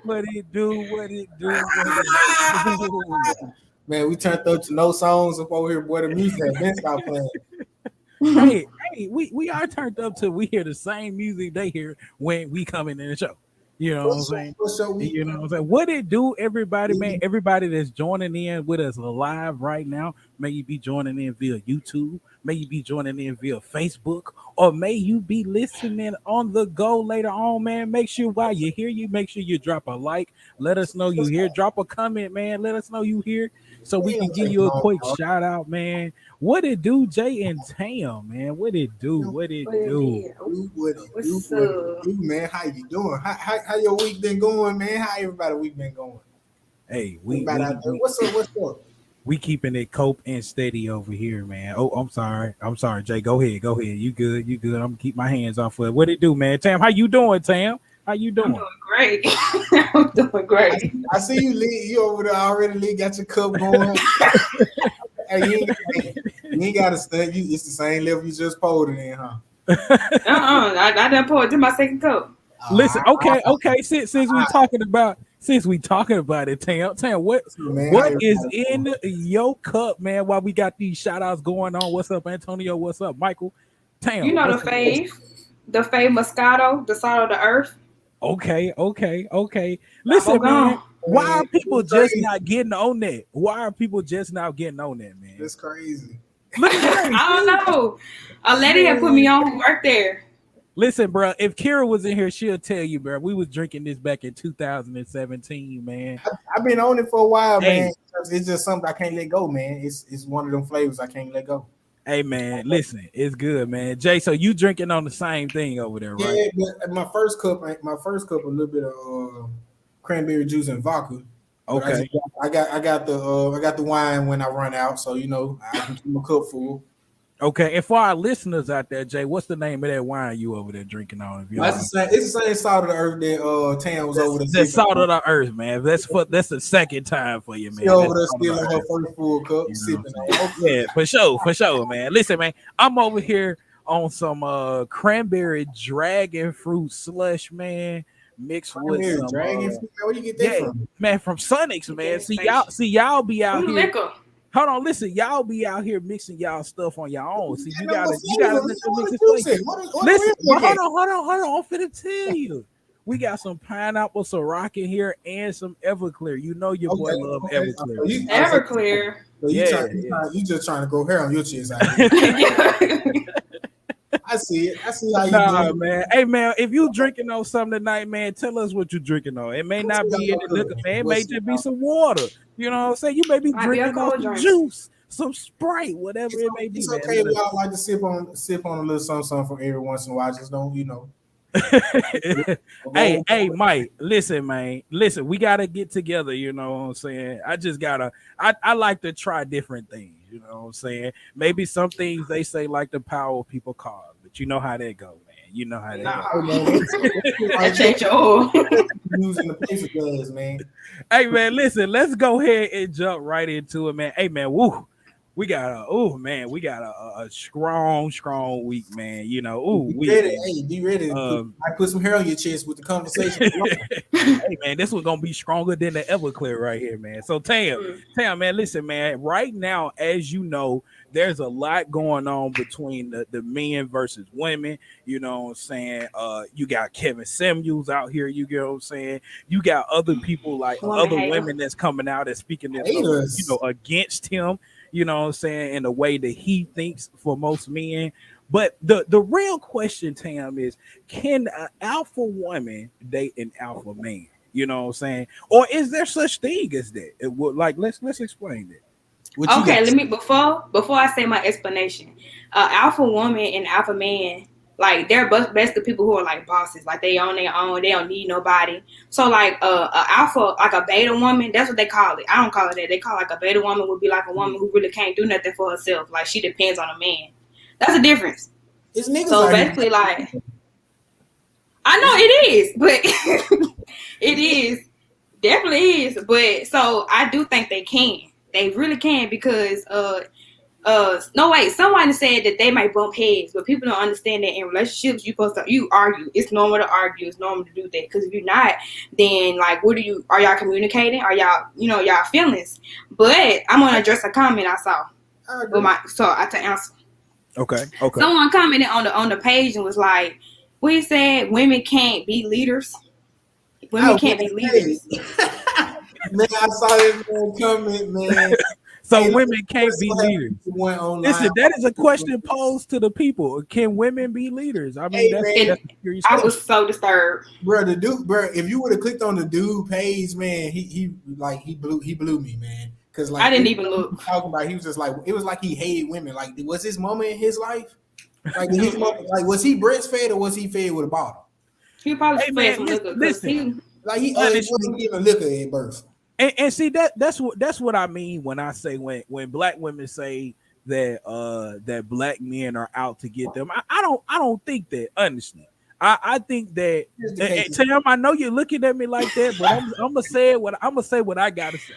What it do? What it do? What it do? Man, we turned up to no songs up over here, boy. The music had been stopped playing. Hey, we are turned up to we hear the same music they hear when we come in the show. You know what I'm saying? So we, You know what I'm saying? What it do, everybody, man? Everybody that's joining in with us live right now, may you be joining in via YouTube, may you be joining in via Facebook, or may you be listening on the go later on, man. Make sure while you hear you, make sure you drop a like. Let us know you here. Drop a comment, man. Let us know you here so we can give you a quick shout out, man. What it do, Jay and Tam, man? What it do? What it do? What's up? Man. How you doing? How your week been going, man? How everybody week been going? Hey, what's up? What's up? We keeping it cope and steady over here, man. Oh, I'm sorry, Jay. Go ahead. You good? I'm gonna keep my hands off of it. What it do, man? Tam, how you doing, Tam? How you doing? I'm doing great. I'm doing great. I see you, Lee. You over there already, Lee. Got your cup going. Hey, you ain't got to study. It's the same level you just poured it in, huh? I done poured to my second cup. Listen, okay. Since we talking about it, Tam, what is in your cup, man? While we got these shout outs going on, what's up, Antonio? What's up, Michael? Tam, you know the fave Moscato, the salt of the earth. Okay. Listen, man. Why are people just not getting on that? Why are people just now getting on that, man? It's crazy. I don't know. A lady had put me on who worked there. Listen, bro, if Kira was in here, she'll tell you, bro. We was drinking this back in 2017, man. I've been on it for a while, man. It's just something I can't let go, man. It's one of them flavors I can't let go. Hey, man, listen, it's good, man. Jay, so you drinking on the same thing over there, right? Yeah, but my first cup, a little bit of cranberry juice and vodka. Okay. I got the wine when I run out, so I can keep my cup full. Okay, and for our listeners out there, Jay, what's the name of that wine you over there drinking on? It's the same salt of the earth that Tam was over there. The salt of the earth, man. That's the second time for you, man. She over there still in her first full cup, sipping on. Yeah, for sure, man. Listen, man, I'm over here on some cranberry dragon fruit slush, man. Mixed with some dragon fruit. Where you get that from? Man, from Sonics, man. See y'all be out here. Liquor. Hold on, listen, y'all be out here mixing y'all stuff on your own. See, you gotta mix it. Listen, hold on. I'm finna tell you. We got some pineapple Ciroc in here and some Everclear. You know your boy love Everclear. Everclear. So you just trying to grow hair on your chest. I see it. I see how you do, man. Hey, man, if you drinking on something tonight, man, tell us what you drinking on. It may not be any liquor, man. It may just be some water. You know what I'm saying? You may be drinking on some juice, some Sprite, whatever it may be. It's okay if y'all like to sip on a little something from every once in a while. Just don't, Hey, Mike, listen, man. Listen, we gotta get together, you know what I'm saying? I like to try different things, you know what I'm saying? Maybe some things they say like the power of people cause, but you know how that go, man. You know how that go. I change your oil. Using the place of gas, man. Hey, man, listen, let's go ahead and jump right into it, man. Hey, man, woo. We got a strong week, man. Be ready. I put some hair on your chest with the conversation. Hey, man, this was gonna be stronger than the Everclear right here, man. So Tam, man, listen, man. Right now, as you know, there's a lot going on between the men versus women. You know what I'm saying? You got Kevin Samuels out here. You get what I'm saying? You got other people like other women that's coming out and speaking against him. You know what I'm saying, in the way that he thinks for most men. But the real question, Tam, is can an alpha woman date an alpha man? You know what I'm saying? Or is there such thing as that? Let's explain that. Okay, let me before I say my explanation. Alpha woman and alpha man, like they're best the people who are like bosses, like they on their own, they don't need nobody. So like a alpha, like a beta woman, that's what they call it. I don't call it that. They call like a beta woman would be like a woman who really can't do nothing for herself. Like she depends on a man. That's the difference. It's niggas. So basically, like I know it is, but it is definitely is. But so I do think they can. They really can because no wait, someone said that they might bump heads, but people don't understand that in relationships you argue. It's normal to argue. It's normal to do that, because if you're not, then like, what are y'all communicating? Are y'all, y'all feelings? But I'm gonna address a comment I saw with I to answer. Okay. Someone commented on the page and was like, we said women can't be leaders. Women can't be leaders. Man, I saw this man comment, man. So women can't be leaders. Listen, that is a question posed to the people. Can women be leaders? I mean, that's I was so disturbed, bro. The dude, bro. If you would have clicked on the dude page, man, he blew me, man. Because like I didn't even look. Talking about, he was just like, it was like he hated women. Like, was his moment in his life? Like, was he breastfed or was he fed with a bottle? He probably fed some liquor. Listen, he wasn't giving liquor at birth. And see that's what I mean when I say when black women say that black men are out to get them. I don't think that, honestly. I think that, and Tam, I know you're looking at me like that, but I'm gonna say what I gotta say.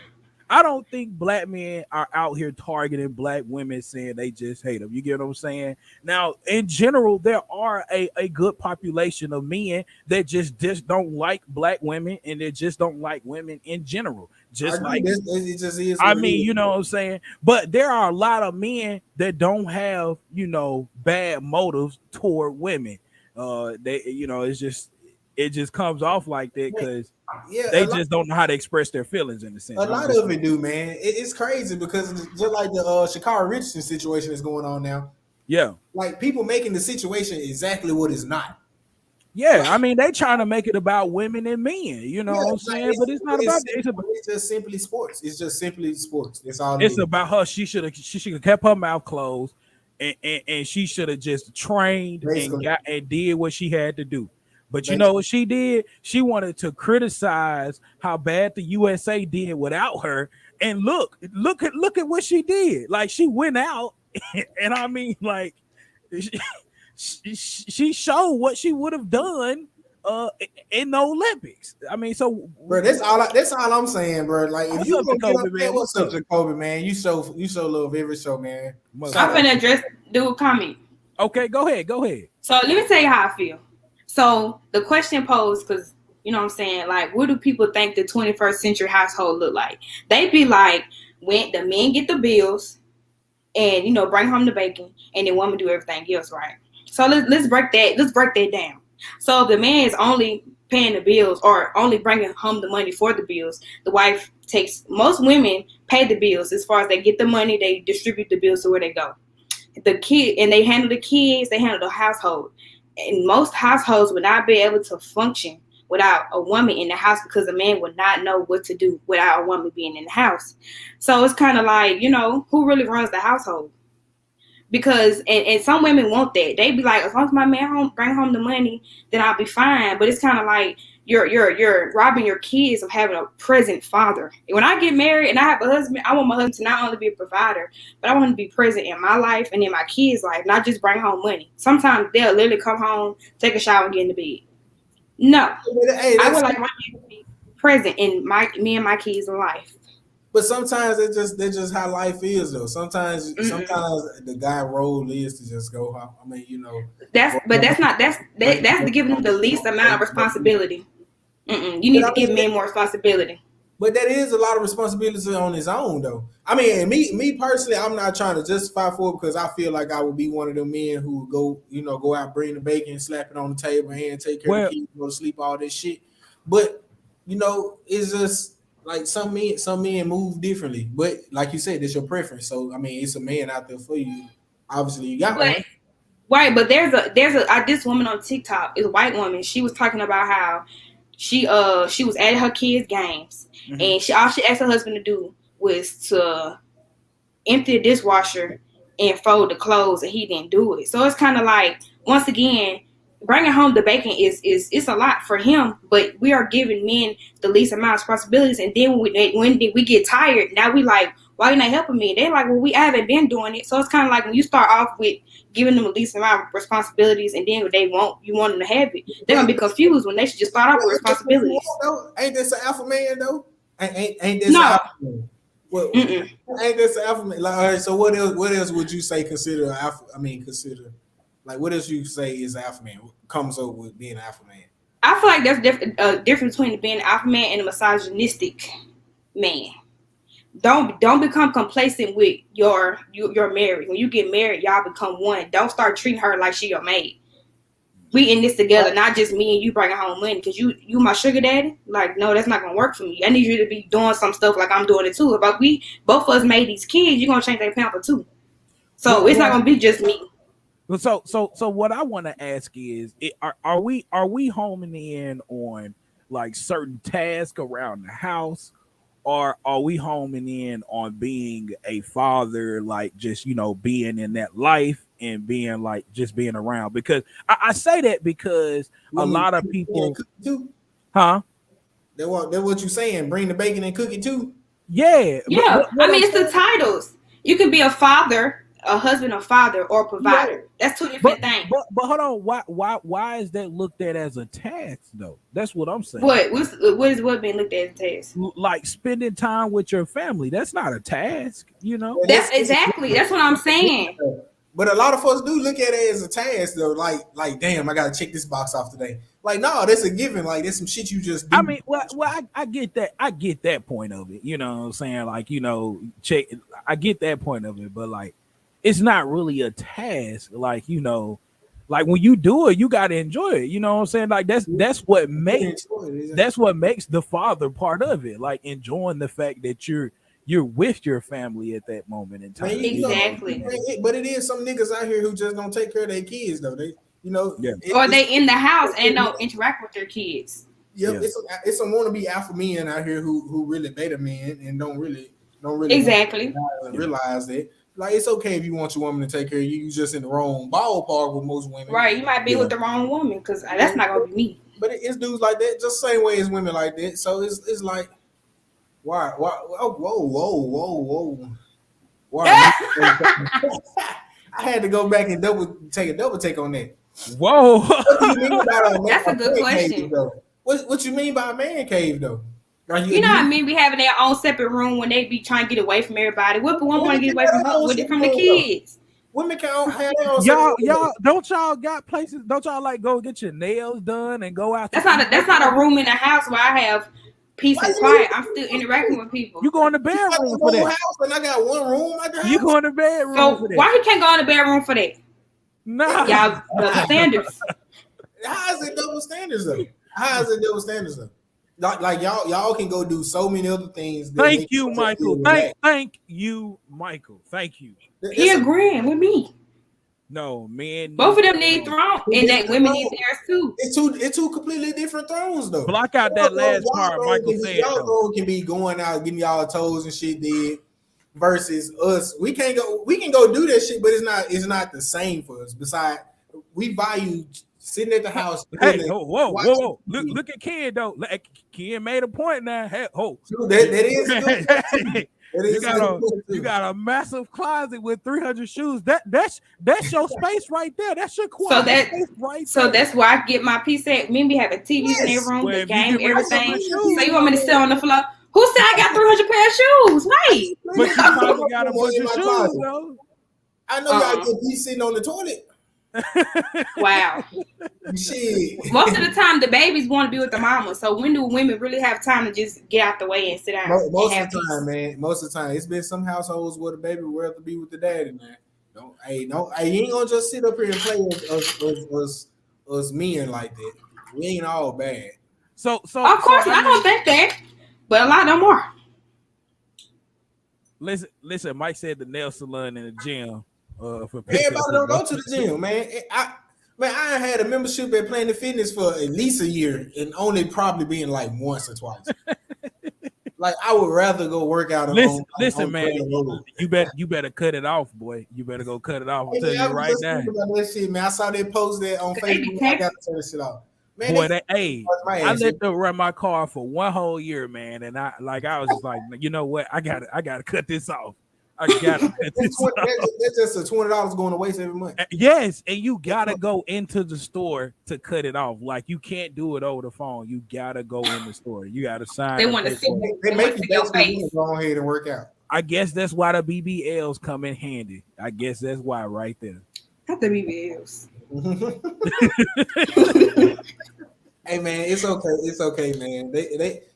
I don't think black men are out here targeting black women saying they just hate them. You get what I'm saying? Now, in general, there are a good population of men that just don't like black women, and they just don't like women in general. Just like it just is. I mean, you know what I'm saying? But there are a lot of men that don't have, bad motives toward women. It just comes off like that because they just don't know how to express their feelings in the sense. A lot of it do, man. It's crazy because just like the Sha'Carri Richardson situation is going on now. Yeah. Like, people making the situation exactly what it's not. Yeah, I mean, they trying to make it about women and men, you know what I'm saying? But it's not about that. It's just simply sports. It's just simply sports. That's all it's about her. She should have kept her mouth closed, and she should have just trained and did what she had to do. But you know what she did? She wanted to criticize how bad the USA did without her. And look at what she did. Like, she went out, and I mean, like, she showed what she would have done in the Olympics. I mean, so bro, that's all I'm saying, bro. Like, if you what's up, Jacoby, man? You show love every show, man. I'm finna address do a comment. Okay, go ahead. So let me tell you how I feel. So the question posed, because you know what I'm saying, like, what do people think the 21st century household look like? They be like, when the men get the bills and bring home the bacon, and the woman do everything else, right? So let's break that down. So if the man is only paying the bills or only bringing home the money for the bills, the wife takes. Most women pay the bills. As far as they get the money, they distribute the bills to where they go. The kid, and they handle the kids, they handle the household. And most households would not be able to function without a woman in the house, because a man would not know what to do without a woman being in the house. So it's kind of like, who really runs the household? Because and some women want that. They be like, as long as my man bring home the money, then I'll be fine. But it's kind of like you're robbing your kids of having a present father. And when I get married and I have a husband, I want my husband to not only be a provider, but I want him to be present in my life and in my kids' life, not just bring home money. Sometimes they'll literally come home, take a shower, and get in the bed. No, I would like my man to be present in me and my kids' life. But sometimes that's just how life is, though. Sometimes the guy role is to just go home. I mean, that's giving them the least amount of responsibility. You need to give men more responsibility. But that is a lot of responsibility on his own, though. I mean, me personally, I'm not trying to justify for it, because I feel like I would be one of them men who would go out, bring the bacon, slap it on the table, and take care of the kids, go to sleep, all this shit. But it's just like some men move differently. But like you said, it's your preference. So I mean, it's a man out there for you. Obviously, you got one. Right, but there's this woman on TikTok, is a white woman. She was talking about how she was at her kids' games, and all she asked her husband to do was to empty the dishwasher and fold the clothes, and he didn't do it. So it's kind of like, once again, bringing home the bacon is it's a lot for him, but we are giving men the least amount of responsibilities. And then when we get tired, now we like, why you not helping me? They're like, well, I haven't been doing it. So it's kind of like when you start off with giving them the least amount of responsibilities, and then you want them to have it, they're gonna be confused when they should just start off with responsibilities. Ain't this an alpha man though? Ain't this an alpha man? Well, ain't this alpha man? Like, all right, so what else? What else would you say consider alpha? I mean, consider like what else you say is alpha man? What comes up with being alpha man? I feel like there's difference between being an alpha man and a misogynistic man. Don't become complacent with your marriage. When you get married, y'all become one. Don't start treating her like she your maid. We in this together, not just me and you bringing home money because you my sugar daddy. Like, no, that's not gonna work for me. I need you to be doing some stuff like I'm doing it too. But we both of us made these kids, you're gonna change their pamper too. So it's not gonna be just me. So what I want to ask is, are we homing in on like certain tasks around the house, or are we homing in on being a father, like just being in that life and being like just being around? Because I say that because a lot of people, huh? That's what you saying. Bring the bacon and cook it too. Yeah. I mean, it's the titles. You can be a father, a husband, a father, or a provider. That's two different things. But hold on, why is that looked at as a task though? That's what I'm saying. What being looked at as a task? Like spending time with your family. That's not a task, That's exactly. That's what I'm saying. But a lot of folks do look at it as a task though. Like damn, I gotta check this box off today. Like, no, that's a given. Like, there's some shit you just do. I mean, I get that. I get that point of it. You know what I'm saying? Like, check. I get that point of it, but like, it's not really a task. Like, like when you do it, you gotta enjoy it. You know what I'm saying? Like that's what makes the father part of it. Like enjoying the fact that you're with your family at that moment in time. Exactly. But it is some niggas out here who just don't take care of their kids though. They or they in the house and don't interact with their kids. Yep, it's some wannabe alpha men out here who really beta men and don't really exactly realize that. Like, it's okay if you want your woman to take care of you. You just in the wrong ballpark with most women. Right, you might be with the wrong woman because that's not gonna be me. But it's dudes like that, just the same way as women like that. So it's like, why? Oh, whoa. Why? I had to go back and double take on that. Whoa. What do you mean about that's a good question. Cave, though? What you mean by a man cave though? You know what I mean? Be having their own separate room when they be trying to get away from everybody. What one want to get away from the kids? Women can't have their own. Y'all don't y'all got places? Don't y'all like go get your nails done and go out? That's not a room in the house where I have peace and quiet. I'm still interacting with people. You go in the bedroom for that? House and I got one room. You go in the bedroom. So for that. why he can't go in the bedroom for that? Nah, y'all double standards. How is it double standards though? Like y'all can go do so many other things. Thank you, Michael. Thank you, Michael. Thank you. He agreeing with me. No, man. Both of them need thrones, and that women need theirs too. It's two completely different thrones though. Block out that last part, Michael said. Y'all throne can be going out, getting y'all toes and shit dead. Versus us, we can go do that shit, but it's not the same for us. Besides, we value sitting at the house. Hey, whoa. Look at Ken though. Ken made a point now. Hey, you got a massive closet with 300 shoes. That's your space right there. That's your quiet space right there. So that's why I get my piece at. Me be having TVs in their room, the game, everything. So you want me to sit on the floor? Who said I got 300 pair of shoes? Right. But you probably got a bunch of shoes, though. I know y'all get these sitting on the toilet. Wow. Shit. Most of the time, the babies want to be with the mama. So when do women really have time to just get out the way and sit down? Most of the time, man. Most of the time, it's been some households where the baby would rather be with the daddy, man. You ain't gonna just sit up here and play us men like that. We ain't all bad. So of course, I don't think that. But a lot of them are. Listen. Mike said the nail salon in the gym. For everybody don't go to the gym, man. I had a membership at Planet Fitness for at least a year, and only probably being like once or twice. Like I would rather go work out. Listen, man. You better cut it off, boy. You better go cut it off. I'm telling you right now. That shit, man. I saw that post that on Facebook. I got to turn this shit off. Man, boy, I let them run my car for one whole year, man, and I was just like, you know what? I gotta cut this off. I gotta cut this off. That's just a $20 going to waste every month. Yes, and you gotta go into the store to cut it off. Like you can't do it over the phone. You gotta go in the store. You gotta sign. They want to see. They make you basically go ahead and work out. I guess that's why the BBLs come in handy. I guess that's why right there. Not the BBLs. Hey man, it's okay. It's okay, man.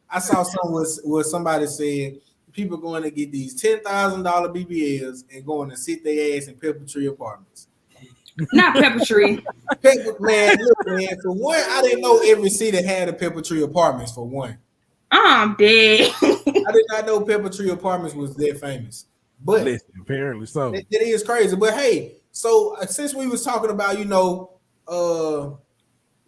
I saw something where somebody said people going to get these $10,000 BBLs and going to sit their ass in Pepper Tree Apartments. Not Pepper Tree. Man, look, man. For one, I didn't know every city had a Pepper Tree Apartments. For one, I'm dead. I did not know Pepper Tree Apartments was that famous. But listen, apparently so. It is crazy. But hey, so since we was talking about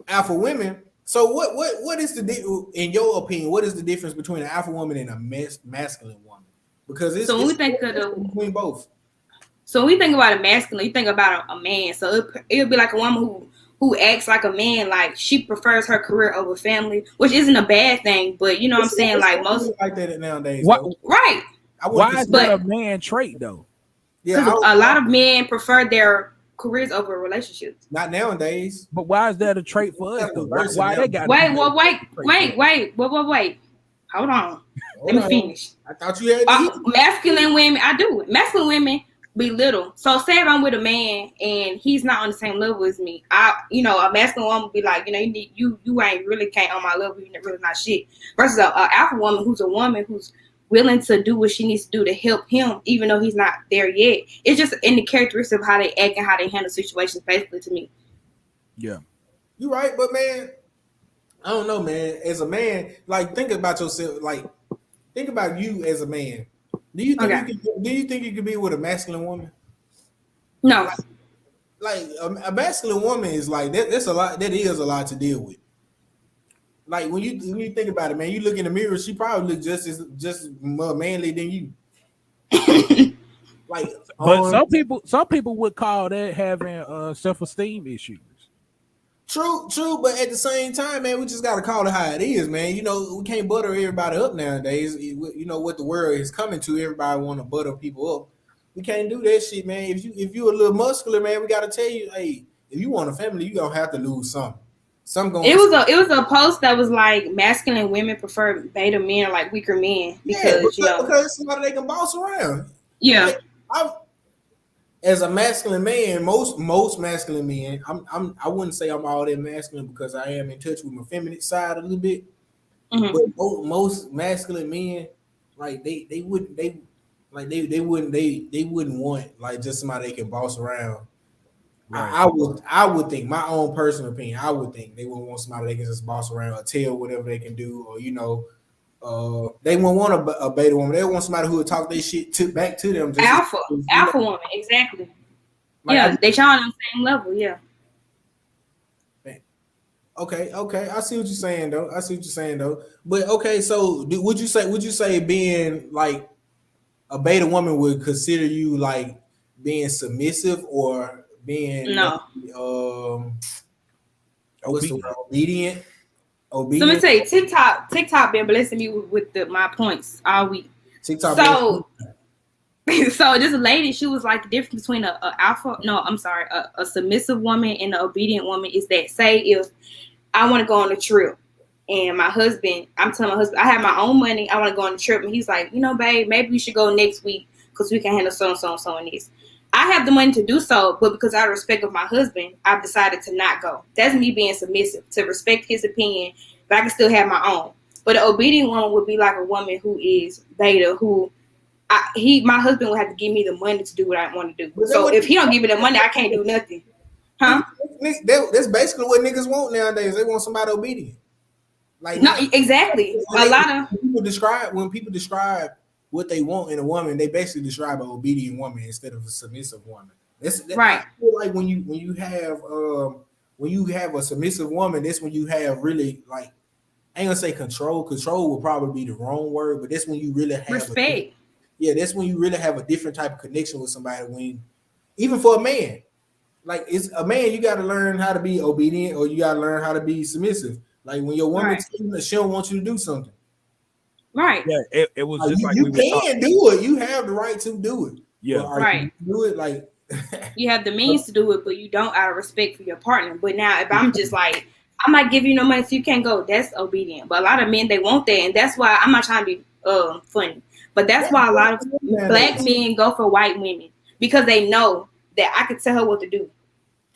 alpha women, so what is in your opinion? What is the difference between an alpha woman and a masculine woman? Because it's we think of between both. So when we think about a masculine, you think about a man. So it'll be like a woman who acts like a man, like she prefers her career over family, which isn't a bad thing. But you know what I'm saying? Like most like that nowadays. Right. Why is that a man trait though? Yeah, because a lot of men prefer their careers over relationships. Not nowadays. But why is that a trait for us though? Why they got wait. Hold on. Let me finish. I thought you had masculine women. I do. Masculine women belittle. So say if I'm with a man and he's not on the same level as me, a masculine woman will be like, you ain't really can't on my level. You're really not shit. Versus a alpha woman who's a woman who's willing to do what she needs to do to help him, even though he's not there yet. It's just in the characteristics of how they act and how they handle situations, basically, to me. Yeah. You're right, but man, I don't know, man. As a man, like think about yourself, like think about you as a man. Do you think you could be with a masculine woman? No. Like a masculine woman is like that's a lot. That is a lot to deal with. Like when you think about it, man, you look in the mirror, she probably looks just more manly than you. Like, but some people would call that having self-esteem issues. True, but at the same time, man, we just gotta call it how it is, man. We can't butter everybody up nowadays. You know what the world is coming to. Everybody want to butter people up. We can't do that shit, man. If you a little muscular, man, we gotta tell you, hey, if you want a family, you gonna have to lose something. It was a post that was like masculine women prefer beta men or like weaker men because because somebody they can boss around. Yeah. Like, as a masculine man, most masculine men, I wouldn't say I'm all that masculine because I am in touch with my feminine side a little bit. Mm-hmm. But most masculine men, like they wouldn't want like just somebody they can boss around. Right. I would think, my own personal opinion, I would think they would want somebody they can just boss around or tell whatever they can do, or they wouldn't want a beta woman. They want somebody who would talk their shit back to them. Alpha woman, exactly. Like, they try on the same level, yeah. Okay, I see what you're saying though. But okay, so would you say being like a beta woman would consider you like being submissive or being obedient? So let me tell you, TikTok been blessing me with my points all week. TikTok. So this lady, she was like, the difference between a submissive woman and an obedient woman is that, say if I want to go on a trip and I'm telling my husband I have my own money, I want to go on a trip, and he's like, babe, maybe we should go next week because we can handle so and this. I have the money to do so, but because out of respect of my husband, I've decided to not go. That's me being submissive, to respect his opinion, but I can still have my own. But an obedient woman would be like a woman who is beta, who my husband would have to give me the money to do what I want to do. So if he don't give me the money, I can't do nothing. Huh? That's basically what niggas want nowadays. They want somebody obedient. Like no, exactly. When people describe what they want in a woman, they basically describe an obedient woman instead of a submissive woman. Right. I feel like when you have a submissive woman, that's when you have really, like, I ain't gonna say control. Control would probably be the wrong word, but that's when you really have respect. That's when you really have a different type of connection with somebody. Even for a man, like, it's a man, you got to learn how to be obedient or you got to learn how to be submissive. Like when your woman tells you that she don't want you to do something. Right. Yeah, it was just you can do it. You have the right to do it. Yeah. Right. Do it like you have the means to do it, but you don't out of respect for your partner. But now if I'm just like, I might give you no money so you can't go, that's obedient. But a lot of men, they want that, and that's why I'm not trying to be funny. But that's why a lot of black men go for white women because they know that I could tell her what to do.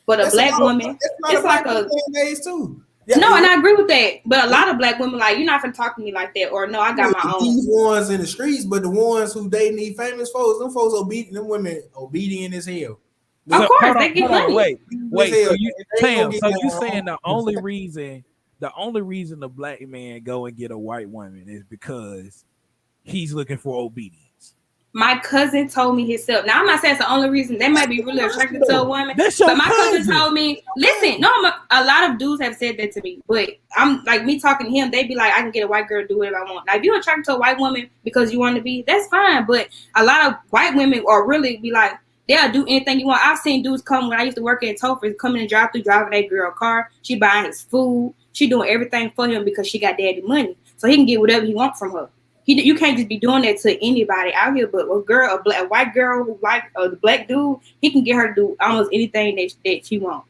But a black woman, it's like a days too. Yeah, no, and I agree with that. But a lot of black women like, you're not gonna talk to me like that, or no, I got my own. These ones in the streets, but the ones who they need famous folks, them folks obedient, them women obedient as hell. Of course, they get money. Wait. So you, Tam, so you saying the only reason the black man go and get a white woman is because he's looking for obedience? My cousin told me himself. Now I'm not saying it's the only reason. They might be really attracted to a woman, but my cousin told me, listen, no, a lot of dudes have said that to me, but I'm like, me talking to him, they be like, I can get a white girl to do whatever I want. Now, if you're attracted to a white woman because you want to be, that's fine. But a lot of white women are really be like, they'll do anything you want. I've seen dudes come when I used to work at Topher, come in and drive through, driving that girl car. She buying his food. She doing everything for him because she got daddy money, so he can get whatever he wants from her. You can't just be doing that to anybody out here. But a white girl who like the black dude, he can get her to do almost anything that she wants.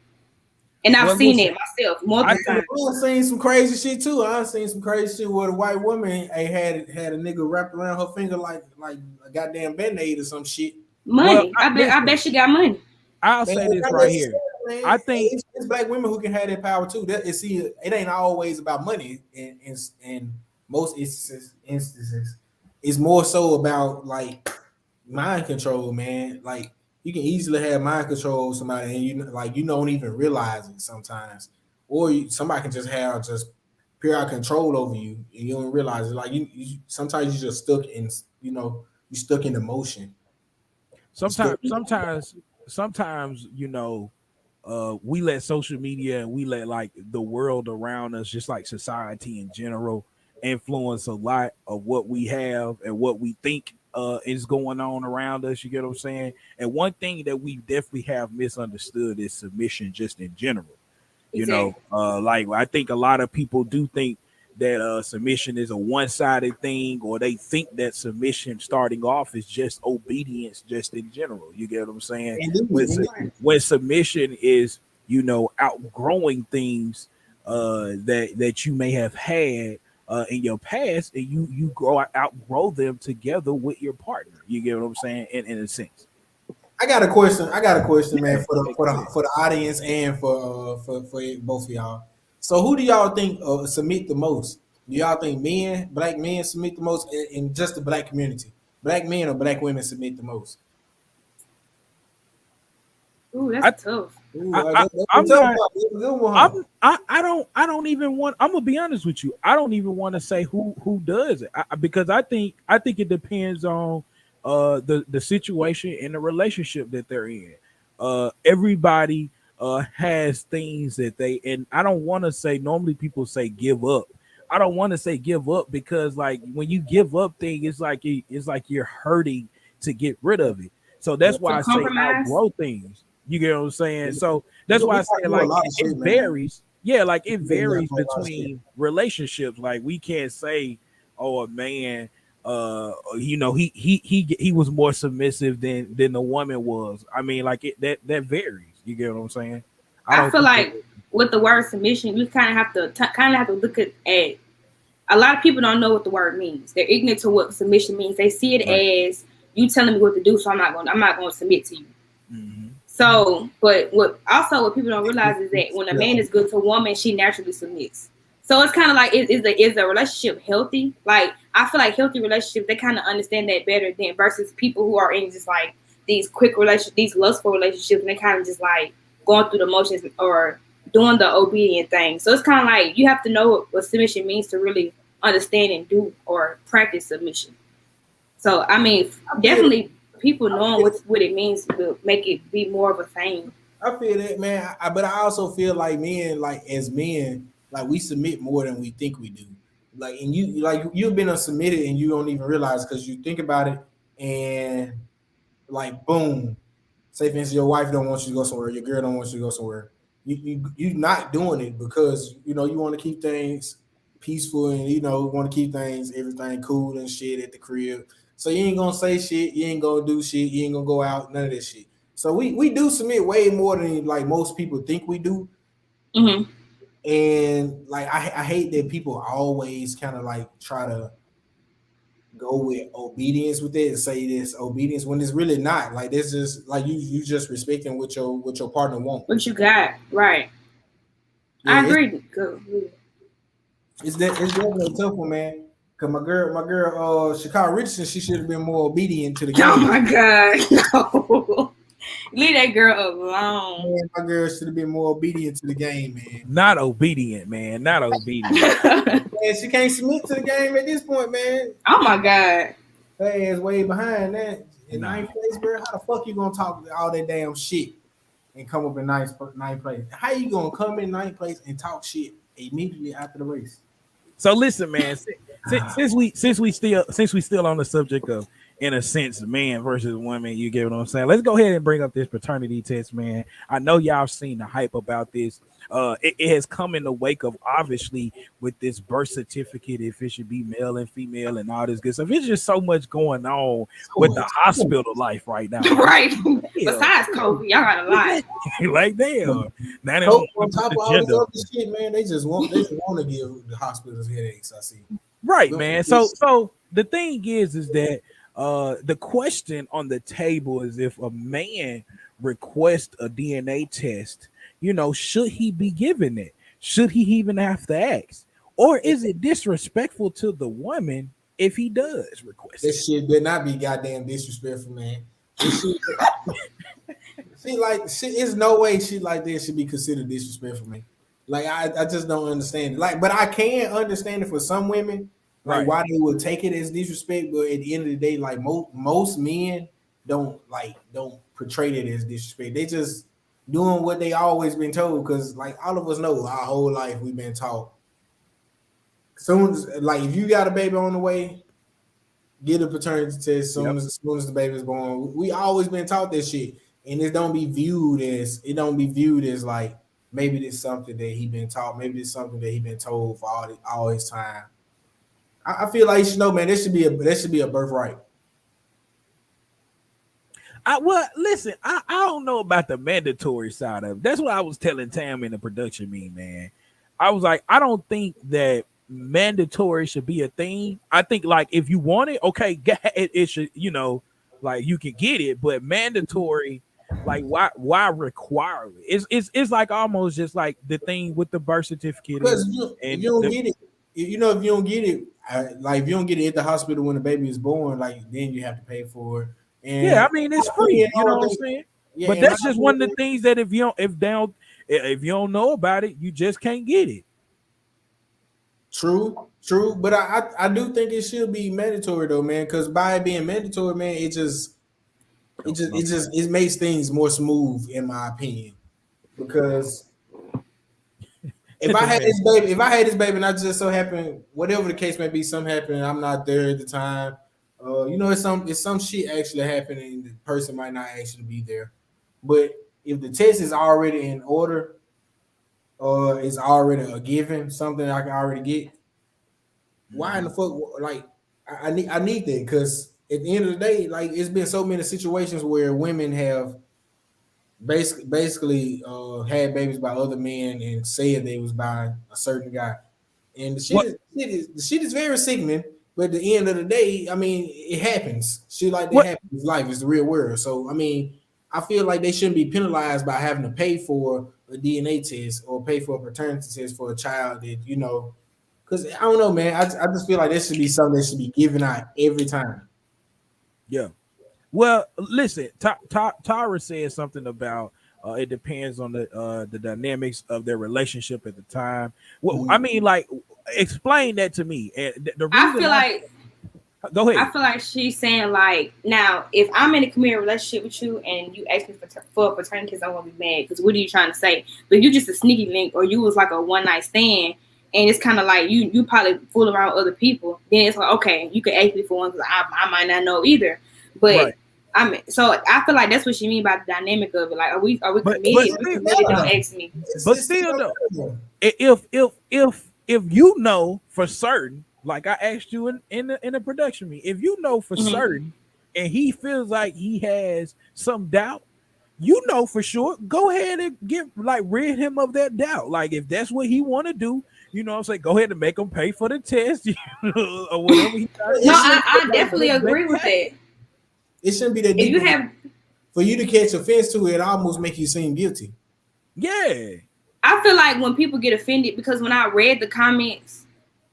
And I've seen it myself multiple times. I've seen some crazy shit too. I've seen some crazy shit where the white woman had a nigga wrapped around her finger like a goddamn Band-Aid or some shit. Money. Well, I bet she got money. I'll say this right here. Man. I think it's black women who can have that power too. It ain't always about money. In most instances, it's more so about like mind control, man. Like you can easily have mind control of somebody, and you don't even realize it sometimes, or somebody can just have pure control over you, and you don't realize it. Like you sometimes you just stuck in, you stuck in emotion. Sometimes, we let social media and we let like the world around us, just like society in general, influence a lot of what we have and what we think is going on around us. You get what I'm saying? And one thing that we definitely have misunderstood is submission, just in general. Exactly. Like I think a lot of people do think that submission is a one-sided thing, or they think that submission starting off is just obedience, just in general. You get what I'm saying? When submission is, outgrowing things that you may have had in your past, and you outgrow them together with your partner. You get what I'm saying? In a sense. I got a question, man, for the audience and for both of y'all. So who do y'all think submit the most? Do y'all think black men submit the most in just the black community? Black men or black women submit the most? Ooh, that's tough. I don't even want. I'm gonna be honest with you. I don't even want to say who does it, because I think it depends on the situation and the relationship that they're in. Everybody has things that and I don't want to say, normally people say give up. I don't want to say give up, because like when you give up things, it's like you're hurting to get rid of it. So that's why I say outgrow things. You get what I'm saying? So that's why I say like it varies. Yeah, like it varies between relationships. Like we can't say, oh, a man, he was more submissive than the woman was. I mean, like that varies. You get what I'm saying? I feel like with the word submission, you kind of have to look at a lot of people don't know what the word means. They're ignorant to what submission means. They see it as you telling me what to do, so I'm not going to submit to you. Mm-hmm. So, but what people don't realize is that when a man is good to a woman, she naturally submits. So it's kind of like, is the relationship healthy? Like, I feel like healthy relationships, they kind of understand that better than versus people who are in just like these quick relationships, these lustful relationships, and they kind of just like going through the motions or doing the obedient thing. So it's kind of like you have to know what submission means to really understand and do or practice submission. So, I mean, definitely people knowing what it means will make it be more of a thing. I feel that, man. But I also feel like men, like as men, like we submit more than we think we do. Like, and you've been unsubmitted and you don't even realize, because you think about it and like boom, say for instance your wife don't want you to go somewhere, your girl don't want you to go somewhere. You not doing it because you want to keep things peaceful and want to keep everything cool and shit at the crib. So you ain't gonna say shit, you ain't gonna do shit, you ain't gonna go out, none of that shit. So we do submit way more than like most people think we do. Mm-hmm. And like I hate that people always kind of like try to go with obedience with it and say this obedience when it's really not. Like this is like you just respecting what your partner want. What you got, right? I Yeah, agree. Good. it's definitely a tough one, man. Cause my girl, Chicago Richardson, she should have been more obedient to the Oh game. my god, no! Leave that girl alone. Man, my girl should have been more obedient to the game, man. Not obedient, man. Not obedient. Oh Man, she can't submit to the game at this point, man. my god. Her ass way behind that. In Nah. ninth place, bro. How the fuck you gonna talk all that damn shit and come up in ninth place? How you gonna come in ninth place and talk shit immediately after the race? So listen, man. Since we still on the subject of, in a sense, man versus women, you get what I'm saying. Let's go ahead and bring up this paternity test, man. I know y'all seen the hype about this. It has come in the wake of, obviously, with this birth certificate, if it should be male and female and all this good stuff. It's just so much going on with the hospital life right now. Right. Besides COVID, y'all got a lot. Like damn. Now they On don't top of all this other shit, man, they just want to give the hospitals headaches. I see. Right, man. So the thing is that the question on the table is, if a man requests a DNA test, should he be given it? Should he even have to ask? Or is it disrespectful to the woman if he does request This shit better not be goddamn disrespectful, man. This shit, it's no way shit like this should be considered disrespectful, man. Like I just don't understand it. Like, but I can understand it for some women, like why they would take it as disrespect. But at the end of the day, like most men don't portray it as disrespect. They just doing what they always been told. Because like all of us know, our whole life we've been taught. Soon as, like, if you got a baby on the way, get a paternity test as soon as the baby's born. We always been taught this shit, and it don't be viewed as like maybe this something that he been taught, maybe this something that he been told for all his time. I feel like you should know, man. There should be a birthright. Listen, I don't know about the mandatory side of it. That's what I was telling Tam in the production meeting, man. I was like, I don't think that mandatory should be a thing. I think, like, if you want it, okay, it should, like, you can get it, but mandatory, like, why require it? It's like almost just like the thing with the birth certificate. Because if you don't get it, if you don't get it, like if you don't get it at the hospital when the baby is born, like then you have to pay for it. And yeah, I mean it's free. You know what I'm saying? Yeah, but that's just one of the things that if you don't know about it, you just can't get it. True. But I do think it should be mandatory though, man. Because by it being mandatory, man, it makes things more smooth, in my opinion. Because if I had this baby, and I just so happen, whatever the case may be, something happened, I'm not there at the time. It's some shit actually happening. The person might not actually be there. But if the test is already in order, or it's already a given, something I can already get, why in the fuck? Like I need that, because at the end of the day, like it's been so many situations where women have basically had babies by other men and said they was by a certain guy, and the shit is very sickening. But at the end of the day, I mean, it happens. Shit like that happens. Life is the real world. So I mean, I feel like they shouldn't be penalized by having to pay for a DNA test or pay for a paternity test for a child that because I don't know, man. I just feel like there should be something that should be given out every time. Yeah. Well, listen, Tara said something about it depends on the dynamics of their relationship at the time. Well, I mean, like, explain that to me. And the reason go ahead. I feel like she's saying, like, now if I'm in a committed relationship with you and you ask me for a paternity test, I'm gonna be mad because what are you trying to say? But if you just a sneaky link, or you was like a one night stand, and it's kind of like you probably fool around with other people, then it's like, okay, you can ask me for one because I might not know either. But so I feel like that's what she mean by the dynamic of it. Like, are we committed? We really don't ask me. But still, though, if you know for certain, like I asked you in the production meeting, if you know for certain, and he feels like he has some doubt, you know for sure, go ahead and rid him of that doubt. Like, if that's what he want to do, you know what I'm saying, go ahead and make him pay for the test, or whatever he got. No, I definitely agree with that. It shouldn't be that If deep. you have, for you to catch offense to it, almost make you seem guilty. Yeah. I feel like when people get offended, because when I read the comments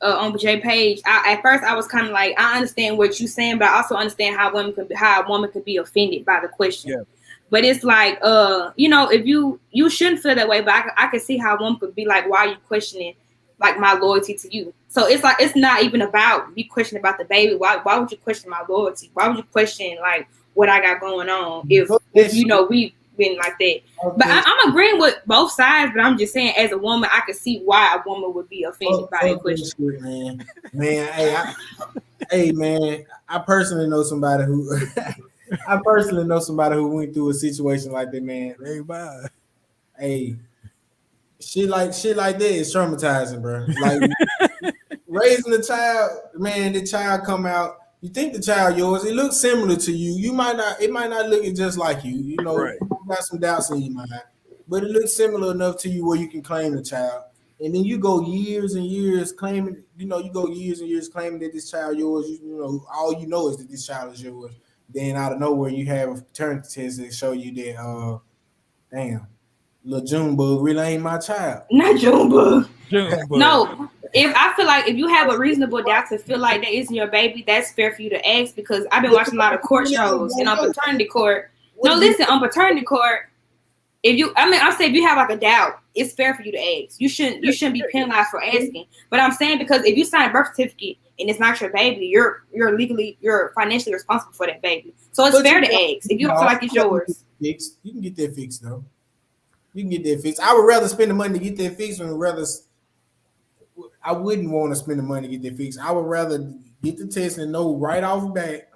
on J page, at first I was kind of like, I understand what you're saying, but I also understand how a woman could be offended by the question. Yeah. But it's like, if you shouldn't feel that way, but I can see how a woman could be like, why are you questioning like my loyalty to you? So it's like, it's not even about me questioning about the baby. Why would you question my loyalty? Why would you question like what I got going on if we've been like that? Okay. But I'm agreeing with both sides, but I'm just saying, as a woman, I can see why a woman would be offended by that question. Shit, man, hey, man, I personally know somebody who went through a situation like that, man. Hey, shit like that is traumatizing, bro. Like raising a child, man, the child come out. You think the child yours, it looks similar to you. It might not look just like you. You know, right. You got some doubts in your mind, but it looks similar enough to you where you can claim the child. And then you go years and years claiming, that this child yours. You know, all you know is that this child is yours. Then out of nowhere, you have a paternity test that show you that, damn, little Junebug really ain't my child. Not Junebug. No. I feel like if you have a reasonable doubt to feel like that isn't your baby, that's fair for you to ask, because I've been watching a lot of court shows and on paternity court. On paternity court, I'm saying if you have like a doubt, it's fair for you to ask. You shouldn't be penalized for asking. But I'm saying, because if you sign a birth certificate and it's not your baby, you're financially responsible for that baby. So it's fair to ask if you feel like it's yours. You can get that fixed though. You can get that fixed. I would rather spend the money to get that fixed I wouldn't want to spend the money to get that fixed. I would rather get the test and know right off the bat,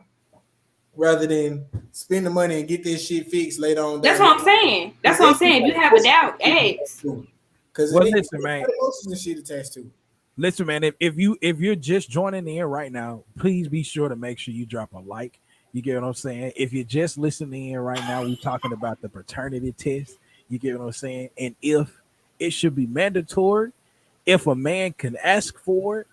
rather than spend the money and get this shit fixed later on. That's what I'm saying. If you have a doubt, ask. Because listen, man. Emotions and shit attached to it. Listen, man. If you're just joining in right now, please be sure to make sure you drop a like. You get what I'm saying? If you're just listening in right now, we're talking about the paternity test. You get what I'm saying? And if it should be mandatory, if a man can ask for it,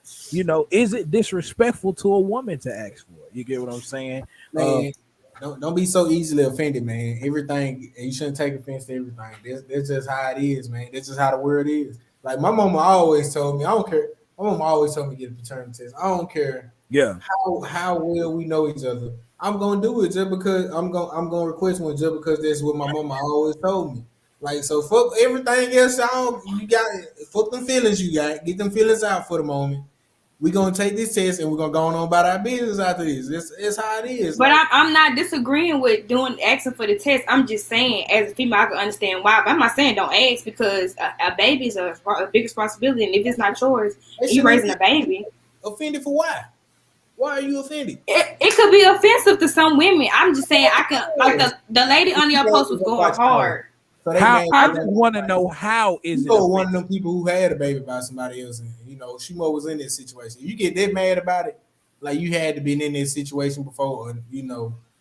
is it disrespectful to a woman to ask for it? You get what I'm saying? Man, don't be so easily offended, man. Everything, you shouldn't take offense to everything. That's just how it is, man. That's just how the world is. Like my mama always told me, I don't care. My mama always told me to get a paternity test. I don't care. Yeah. How well we know each other. I'm gonna do it just because I'm gonna request one just because that's what my mama always told me. Like, so fuck everything else. You got fuck them feelings you got. Get them feelings out for the moment. We're gonna take this test and we're gonna go on about our business after this. It's how it is. But I'm not disagreeing with asking for the test. I'm just saying, as a female, I can understand why. But I'm not saying don't ask, because a baby is a big responsibility, and if it's not yours, you're raising a baby. Offended for why? Why are you offended? It could be offensive to some women. I'm just saying, I can, like the lady on your post was going hard. So I just want to know, how is it? One of them people who had a baby by somebody else, and Shimo was in this situation. You get that mad about it, like you had to be in this situation before,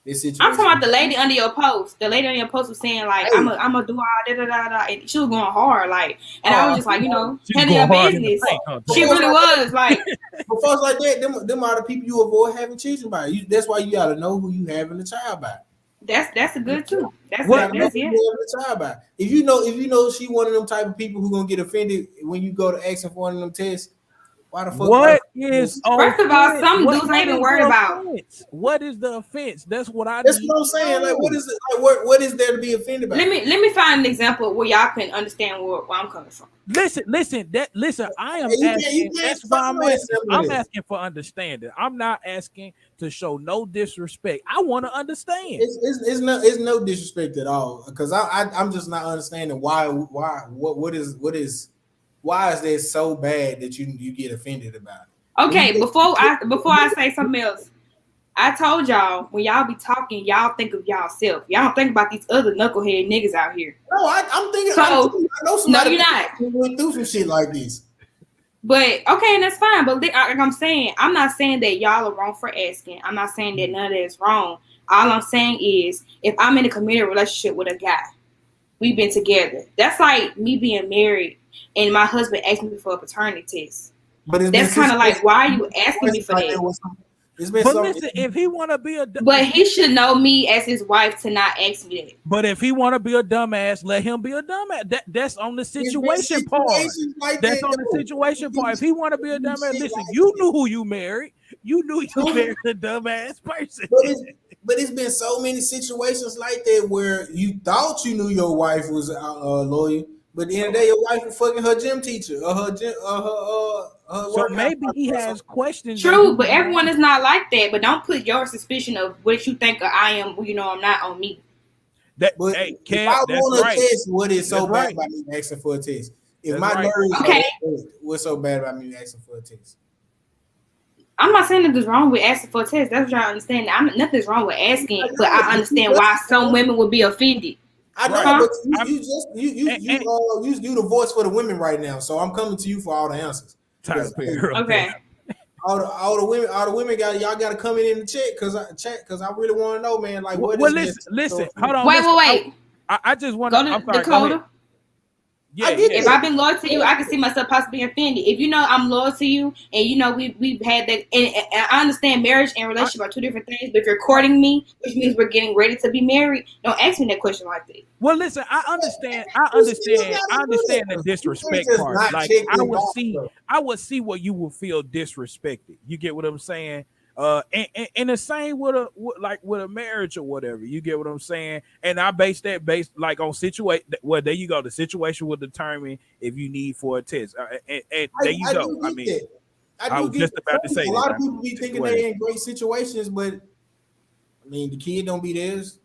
this situation. I'm talking about the lady under your post. The lady under your post was saying like, hey, I'm gonna do all da, and she was going hard, like, and I was just like, handle your business. She really was like. But folks like that, them are the people you avoid having children by. That's why you gotta know who you having a child by. That's a good too. That's yeah. If you know she one of them type of people who gonna get offended when you go to asking for one of them tests. Why the fuck? First of all, some dudes ain't even worried about. What is the offense? That's what I'm saying. Like, what is it? Like, what is there to be offended about? Let me find an example where y'all can understand where I'm coming from. Listen. I am asking. That's why I'm asking for understanding. I'm not asking to show no disrespect. I want to understand. It's no disrespect at all, because I'm just not understanding why is that so bad that you get offended about it? Okay, before I say something else, I told y'all, when y'all be talking, y'all think of y'allself. Y'all don't think about these other knucklehead niggas out here. No, I'm thinking. So, I know somebody. No, you're not. Who went through some shit like this. But okay, and that's fine. But like I'm saying, I'm not saying that y'all are wrong for asking. I'm not saying that none of that is wrong. All I'm saying is, if I'm in a committed relationship with a guy, we've been together. That's like me being married. and my husband asked me for a paternity test. But that's kind of like, why are you asking me for that? But listen, if he want to be but he should know me as his wife to not ask me that. But if he want to be a dumbass, let him be a dumbass. That's on the situation part. Like that's on the situation part. If he want to be a dumbass, listen, you knew who you married. You knew you married a dumbass person. But it's been so many situations like that where you thought you knew your wife was a lawyer, but at the end of the day, your wife was fucking her gym teacher or her gym, so maybe he has questions. True, but everyone is not like that. But don't put your suspicion of what you think I am, I'm not, on me. But hey, if I want a test, what is so bad about me asking for a test? If my nerves what's so bad about me asking for a test? I'm not saying nothing's wrong with asking for a test. That's what I understand. Nothing's wrong with asking, but I understand why some women would be offended. I know, but you the voice for the women right now. So I'm coming to you for all the answers. Okay. All the women y'all got to come in and check because I really want to know, man. Like, what is listen, hold on. Wait. I just want to. I'm sorry, Dakota. Yeah, if I've been loyal to you, I can see myself possibly being offended. If I'm loyal to you, and we've had that, and I understand marriage and relationship are two different things. But if you're courting me, which means we're getting ready to be married, don't ask me that question like that. Well, listen, I understand the disrespect part. Like I would see where you will feel disrespected. You get what I'm saying? And the same with a marriage or whatever. You get what I'm saying? And I base like on situation. Well, there you go. The situation will determine if you need for a test. And there you go. I mean, I was just about to say a lot of people be thinking they're in great situations, but I mean, the kid don't be theirs.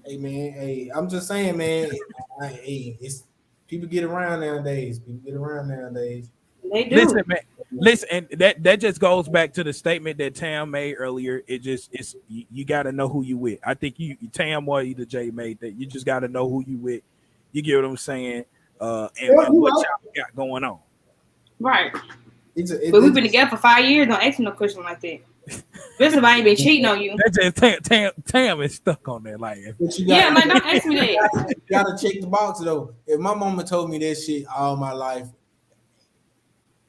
Hey man, hey, I'm just saying, man. It's people get around nowadays. They do. Listen, and that just goes back to the statement that Tam made earlier. It's you got to know who you with. I think Tam or either Jay made that. You just got to know who you with. You get what I'm saying? And what y'all got going on. Right. But we've been together for 5 years. Don't ask me no question like that. Especially if I ain't been cheating on you. That's just Tam is stuck on that. Like, don't ask me that. You gotta check the box though. If my mama told me that shit all my life.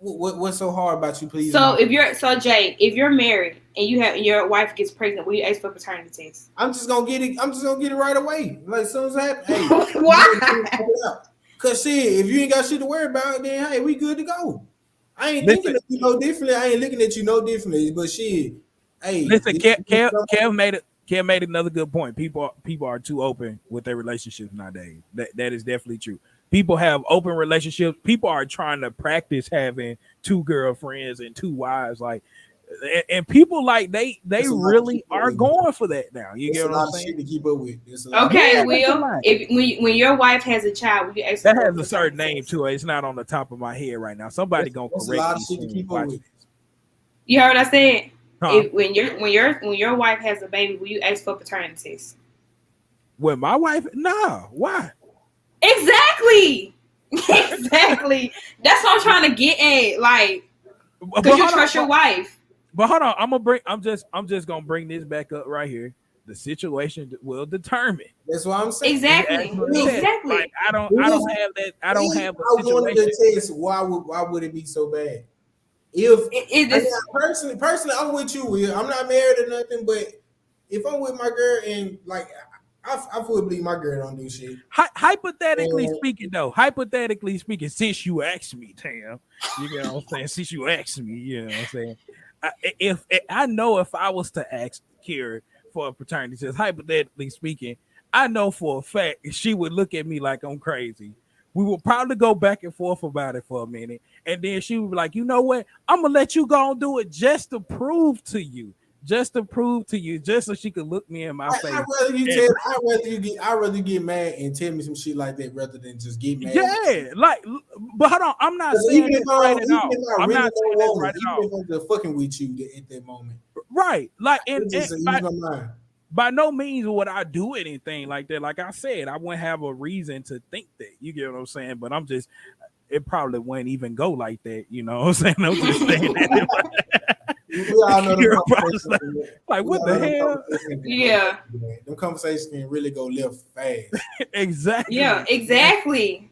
What's so hard about you, please? So Jay, if you're married and your wife gets pregnant, will you ask for paternity test? I'm just gonna get it right away. Like as soon as it happens. Hey, why? Cause shit, if you ain't got shit to worry about, then hey, we good to go. I ain't thinking of you no differently. I ain't looking at you no differently. But shit, hey, listen, Kev made another good point. People are too open with their relationships nowadays. That is definitely true. People have open relationships. People are trying to practice having 2 girlfriends and 2 wives, like, and people like they really are going for that now. You get what I'm saying? Shit to keep up with. Okay, Will. When your wife has a child, will you ask that has a certain name to it. It's not on the top of my head right now. Somebody gonna correct me. A lot of shit to keep up with. You heard what I said? Huh? When your wife has a baby, will you ask for paternity test? With my wife? Nah. Why? Exactly. That's what I'm trying to get at. Like, because you trust your wife. But hold on, I'm just gonna bring this back up right here. The situation will determine. That's what I'm saying. Exactly. Like, I don't have that. I don't have a situation. I wanted to test why would it be so bad? Personally, I'm with you, Will. I'm not married or nothing, but if I'm with my girl and like I fully believe my girl don't do shit. Hypothetically speaking, since you asked me, Tam, you know what I'm saying? Since you asked me, you know what I'm saying? If I was to ask Kira for a paternity test, hypothetically speaking, I know for a fact she would look at me like I'm crazy. We will probably go back and forth about it for a minute, and then she would be like, "You know what? I'm gonna let you go and do it just to prove to you." Just so she could look me in my face. I'd rather get mad and tell me some shit like that rather than just get mad. Yeah, like, but hold on, I'm not saying this right at all. I'm not saying this right at all. Even if I'm fucking with you at that moment, right? Like, by no means would I do anything like that. Like I said, I wouldn't have a reason to think that. You get what I'm saying? But it probably wouldn't even go like that. You know what I'm saying? I'm just saying that. We all know like what the hell? Yeah, them conversations can really go left fast. Exactly. Yeah, exactly.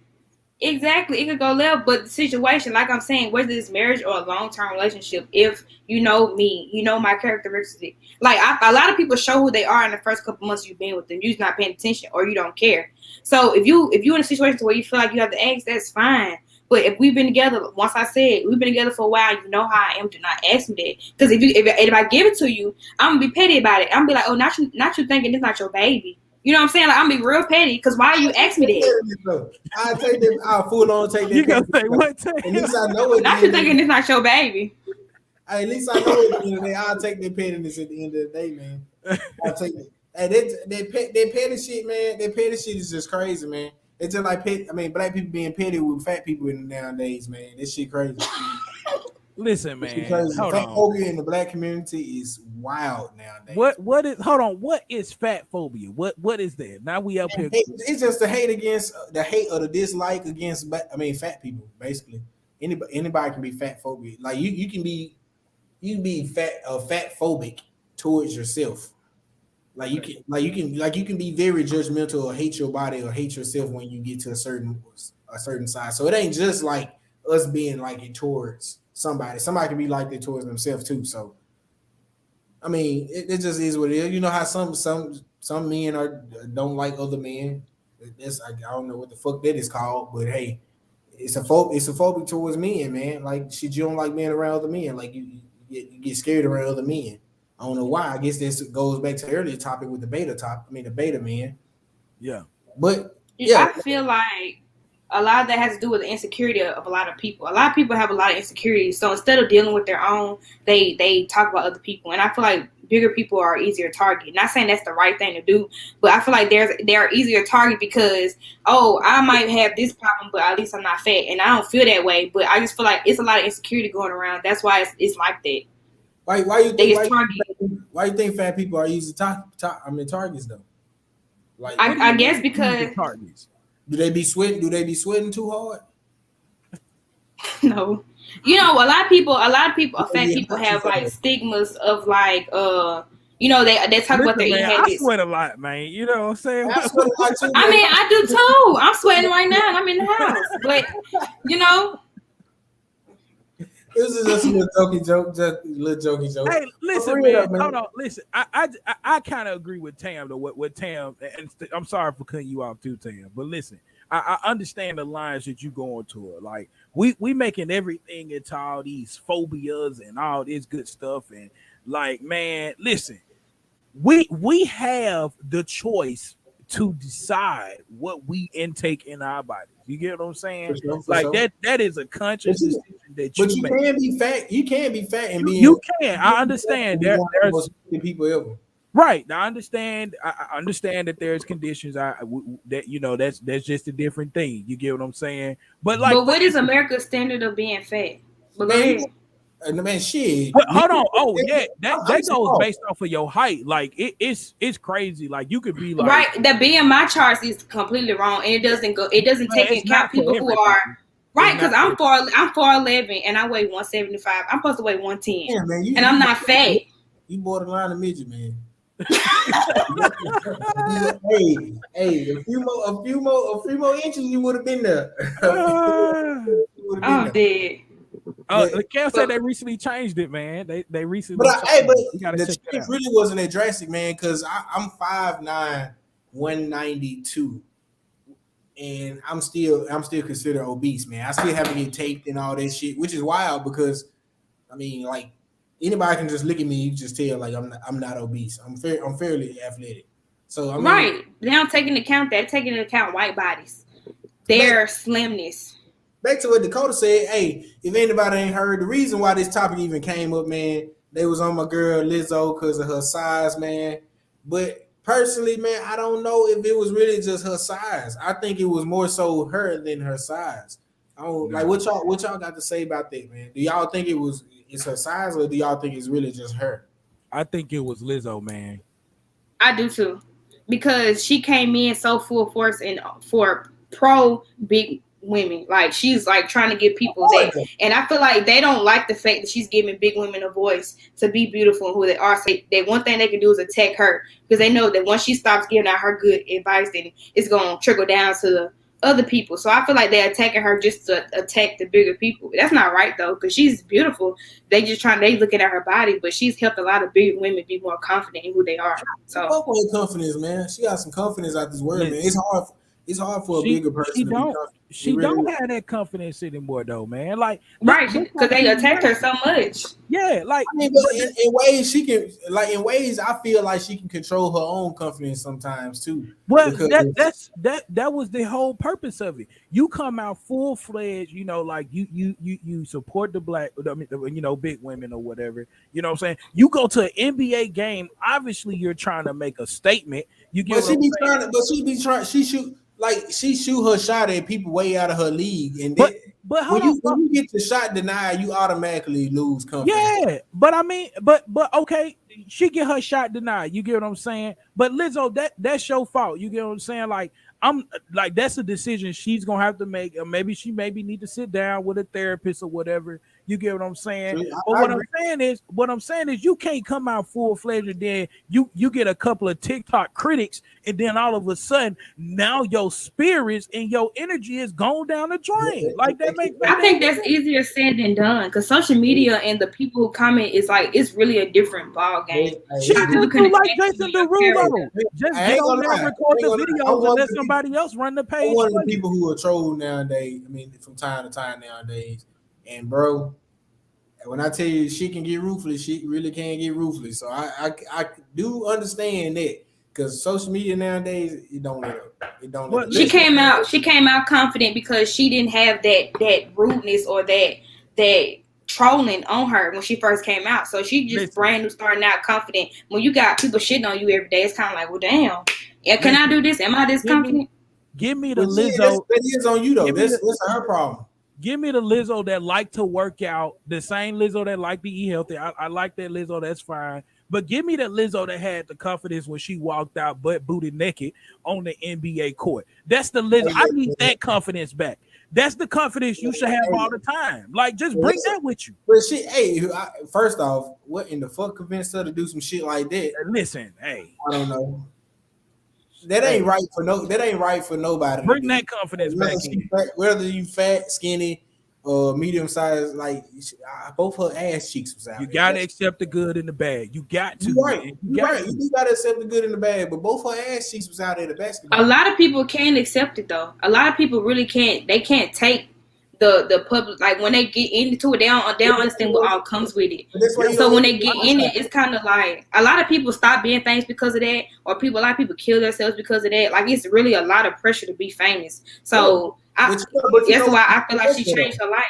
Exactly, it could go left, but the situation, like I'm saying, whether it's marriage or a long-term relationship, if you know me, you know my characteristic. Like a lot of people show who they are in the first couple months you've been with them. You're not paying attention or you don't care. So if you're in a situation where you feel like you have to ask, that's fine. But if we've been together, once I said we've been together for a while, you know how I am. Do not ask me that, because if I give it to you, I'm gonna be petty about it. I'm gonna be like, oh, not you thinking it's not your baby. You know what I'm saying? Like, I'm gonna be real petty, because why are you asking me that? I take them. I'll full on take that. You gonna say what? At least I know it. Not you thinking it's not your baby. At least I know it. At the end of the day, I'll take their pettiness at the end of the day, man. I'll take it. Hey, that petty shit, man. That petty shit is just crazy, man. It's just like black people being petty with fat people nowadays, man. This shit crazy. Listen, man. Fat phobia in the black community is wild nowadays. What is? Hold on. What is fat phobia? What is that? Now we up here. It's just the hate or the dislike against. Fat people. Basically, anybody can be fat phobia. Like you can be fat phobic towards yourself. Like you can be very judgmental or hate your body or hate yourself when you get to a certain size. So it ain't just like us being like it towards somebody. Somebody can be like that towards themselves too. So I mean, it just is what it is. You know how some men don't like other men. I don't know what the fuck that is called, but hey, it's a phobic towards men, man. Like shit, you don't like being around other men. Like you get scared around other men. I don't know why. I guess this goes back to the earlier topic with the beta man. Yeah. But yeah, I feel like a lot of that has to do with the insecurity of a lot of people. A lot of people have a lot of insecurities. So instead of dealing with their own, they talk about other people. And I feel like bigger people are easier to target. Not saying that's the right thing to do, but I feel like they're easier to target because, oh, I might have this problem, but at least I'm not fat. And I don't feel that way. But I just feel like it's a lot of insecurity going around. That's why it's like that. Why you think fat people are easy targets though? Like I guess because targets. Do they be sweating too hard? No. You know, a lot of people fat people have like stigmas of like they talk about their eating habits. I sweat a lot, man. You know what I'm saying? I sweat a lot too. I mean, I do too. I'm sweating right now and I'm in the house. But it was just a little jokey joke. Hey, listen, man. Hold on. Listen, I kind of agree with Tam though. What Tam, and I'm sorry for cutting you off too, Tam. But listen, I understand the lines that you going to. Like we making everything into all these phobias and all this good stuff, and like, man, listen, we have the choice to decide what we intake in our bodies. You get what I'm saying? For sure. That is a conscious decision that you make. But you can be fat. You can be fat and be. You can. I understand. There's people ever. Right. Now I understand that there's conditions that's just a different thing. You get what I'm saying? But what is America's standard of being fat? But go ahead. Man, shit. But hold on. Oh, yeah. That goes based off of your height. Like it's crazy. Like you could be like, right. The BMI charts is completely wrong, and it doesn't take into account people who are right. Because I'm 4'11" and I weigh 175. I'm supposed to weigh 110, yeah, man, and I'm not fat. You borderline a midget, man. hey, a few more inches, you would have been there. I'm dead. Cam said they recently changed it, man. They recently. But the change really wasn't that drastic, man. Because I'm 5'9", 192, and I'm still considered obese, man. I still have to get taped and all that shit, which is wild because, I mean, like anybody can just look at me, you just tell like I'm not obese. I'm fairly athletic. So I mean, right. They don't take into account that. Taking into account white bodies, their slimness. Back to what Dakota said, hey, if anybody ain't heard, the reason why this topic even came up, man, they was on my girl Lizzo because of her size, man. But personally, man, I don't know if it was really just her size. I think it was more so her than her size. I don't like what y'all got to say about that, man. Do y'all think it's her size, or do y'all think it's really just her? I think it was Lizzo, man. I do too, because she came in so full force and for pro big women. Like she's like trying to get people that, and I feel like they don't like the fact that she's giving big women a voice to be beautiful and who they are. So they one thing they can do is attack her because they know that once she stops giving out her good advice, then it's gonna trickle down to other people. So I feel like they're attacking her just to attack the bigger people. That's not right though, because she's beautiful. They looking at her body, but she's helped a lot of big women be more confident in who they are. So fuck with confidence, man. She got some confidence out this world, man. It's hard for a bigger person to be confident. She don't have that confidence anymore, though, man. Like, right, because they attacked her so much. Yeah, like I mean, but in ways she can, like in ways I feel like she can control her own confidence sometimes too. Well, that was the whole purpose of it. You come out full fledged, you know, like you support the black, you know, big women or whatever. You know what I'm saying? You go to an NBA game. Obviously, you're trying to make a statement. You get, she shoot her shot at people way out of her league, and but when you get the shot denied, you automatically lose confidence. Yeah, but I mean, but okay, she get her shot denied. You get what I'm saying? But Lizzo, that's your fault. You get what I'm saying? Like I'm like that's a decision she's gonna have to make. Or maybe she need to sit down with a therapist or whatever. You get what I'm saying? See, but what I'm saying is you can't come out full fledged and then you get a couple of TikTok critics and then all of a sudden now your spirits and your energy is going down the drain. Like that makes. I think that's easier said than done because social media and the people who comment is like it's really a different ball game. She do like Jason Derulo. Just get on there and record the videos and let somebody else run the page. I'm one of the people who are trolled nowadays. I mean, from time to time nowadays. And bro, when I tell you she can get ruthless, she really can get ruthless. So I do understand that because social media nowadays it don't let up. It don't. Let up. She came out confident because she didn't have that rudeness or that trolling on her when she first came out. So she just brand new starting out confident. When you got people shitting on you every day, it's kind of like, well, damn. Yeah, can I do this? Am I this confident? Give me the Lizzo. That is on you though. That's her problem. Give me the Lizzo that like to work out, the same Lizzo that like to eat healthy. I like that Lizzo, that's fine. But give me the Lizzo that had the confidence when she walked out butt booty naked on the NBA court. That's the Lizzo. I need that confidence back. That's the confidence you should have all the time. Like, just bring that with you. But first off, what in the fuck convinced her to do some shit like that? Listen, I don't know. That ain't right for nobody. Bring that confidence back in. Whether you fat, skinny, or medium size, like both her ass cheeks was out. You gotta accept the good in the bad. You got to. You're right. You do gotta accept the good in the bad. But both her ass cheeks was out in the basketball. A lot of people can't accept it though. A lot of people really can't. They can't take the public, like when they get into it, they don't understand what all comes with it. So when they get in it, it's kind of like a lot of people stop being famous because of that, or a lot of people kill themselves because of that. Like it's really a lot of pressure to be famous. So that's why I feel like she changed her life.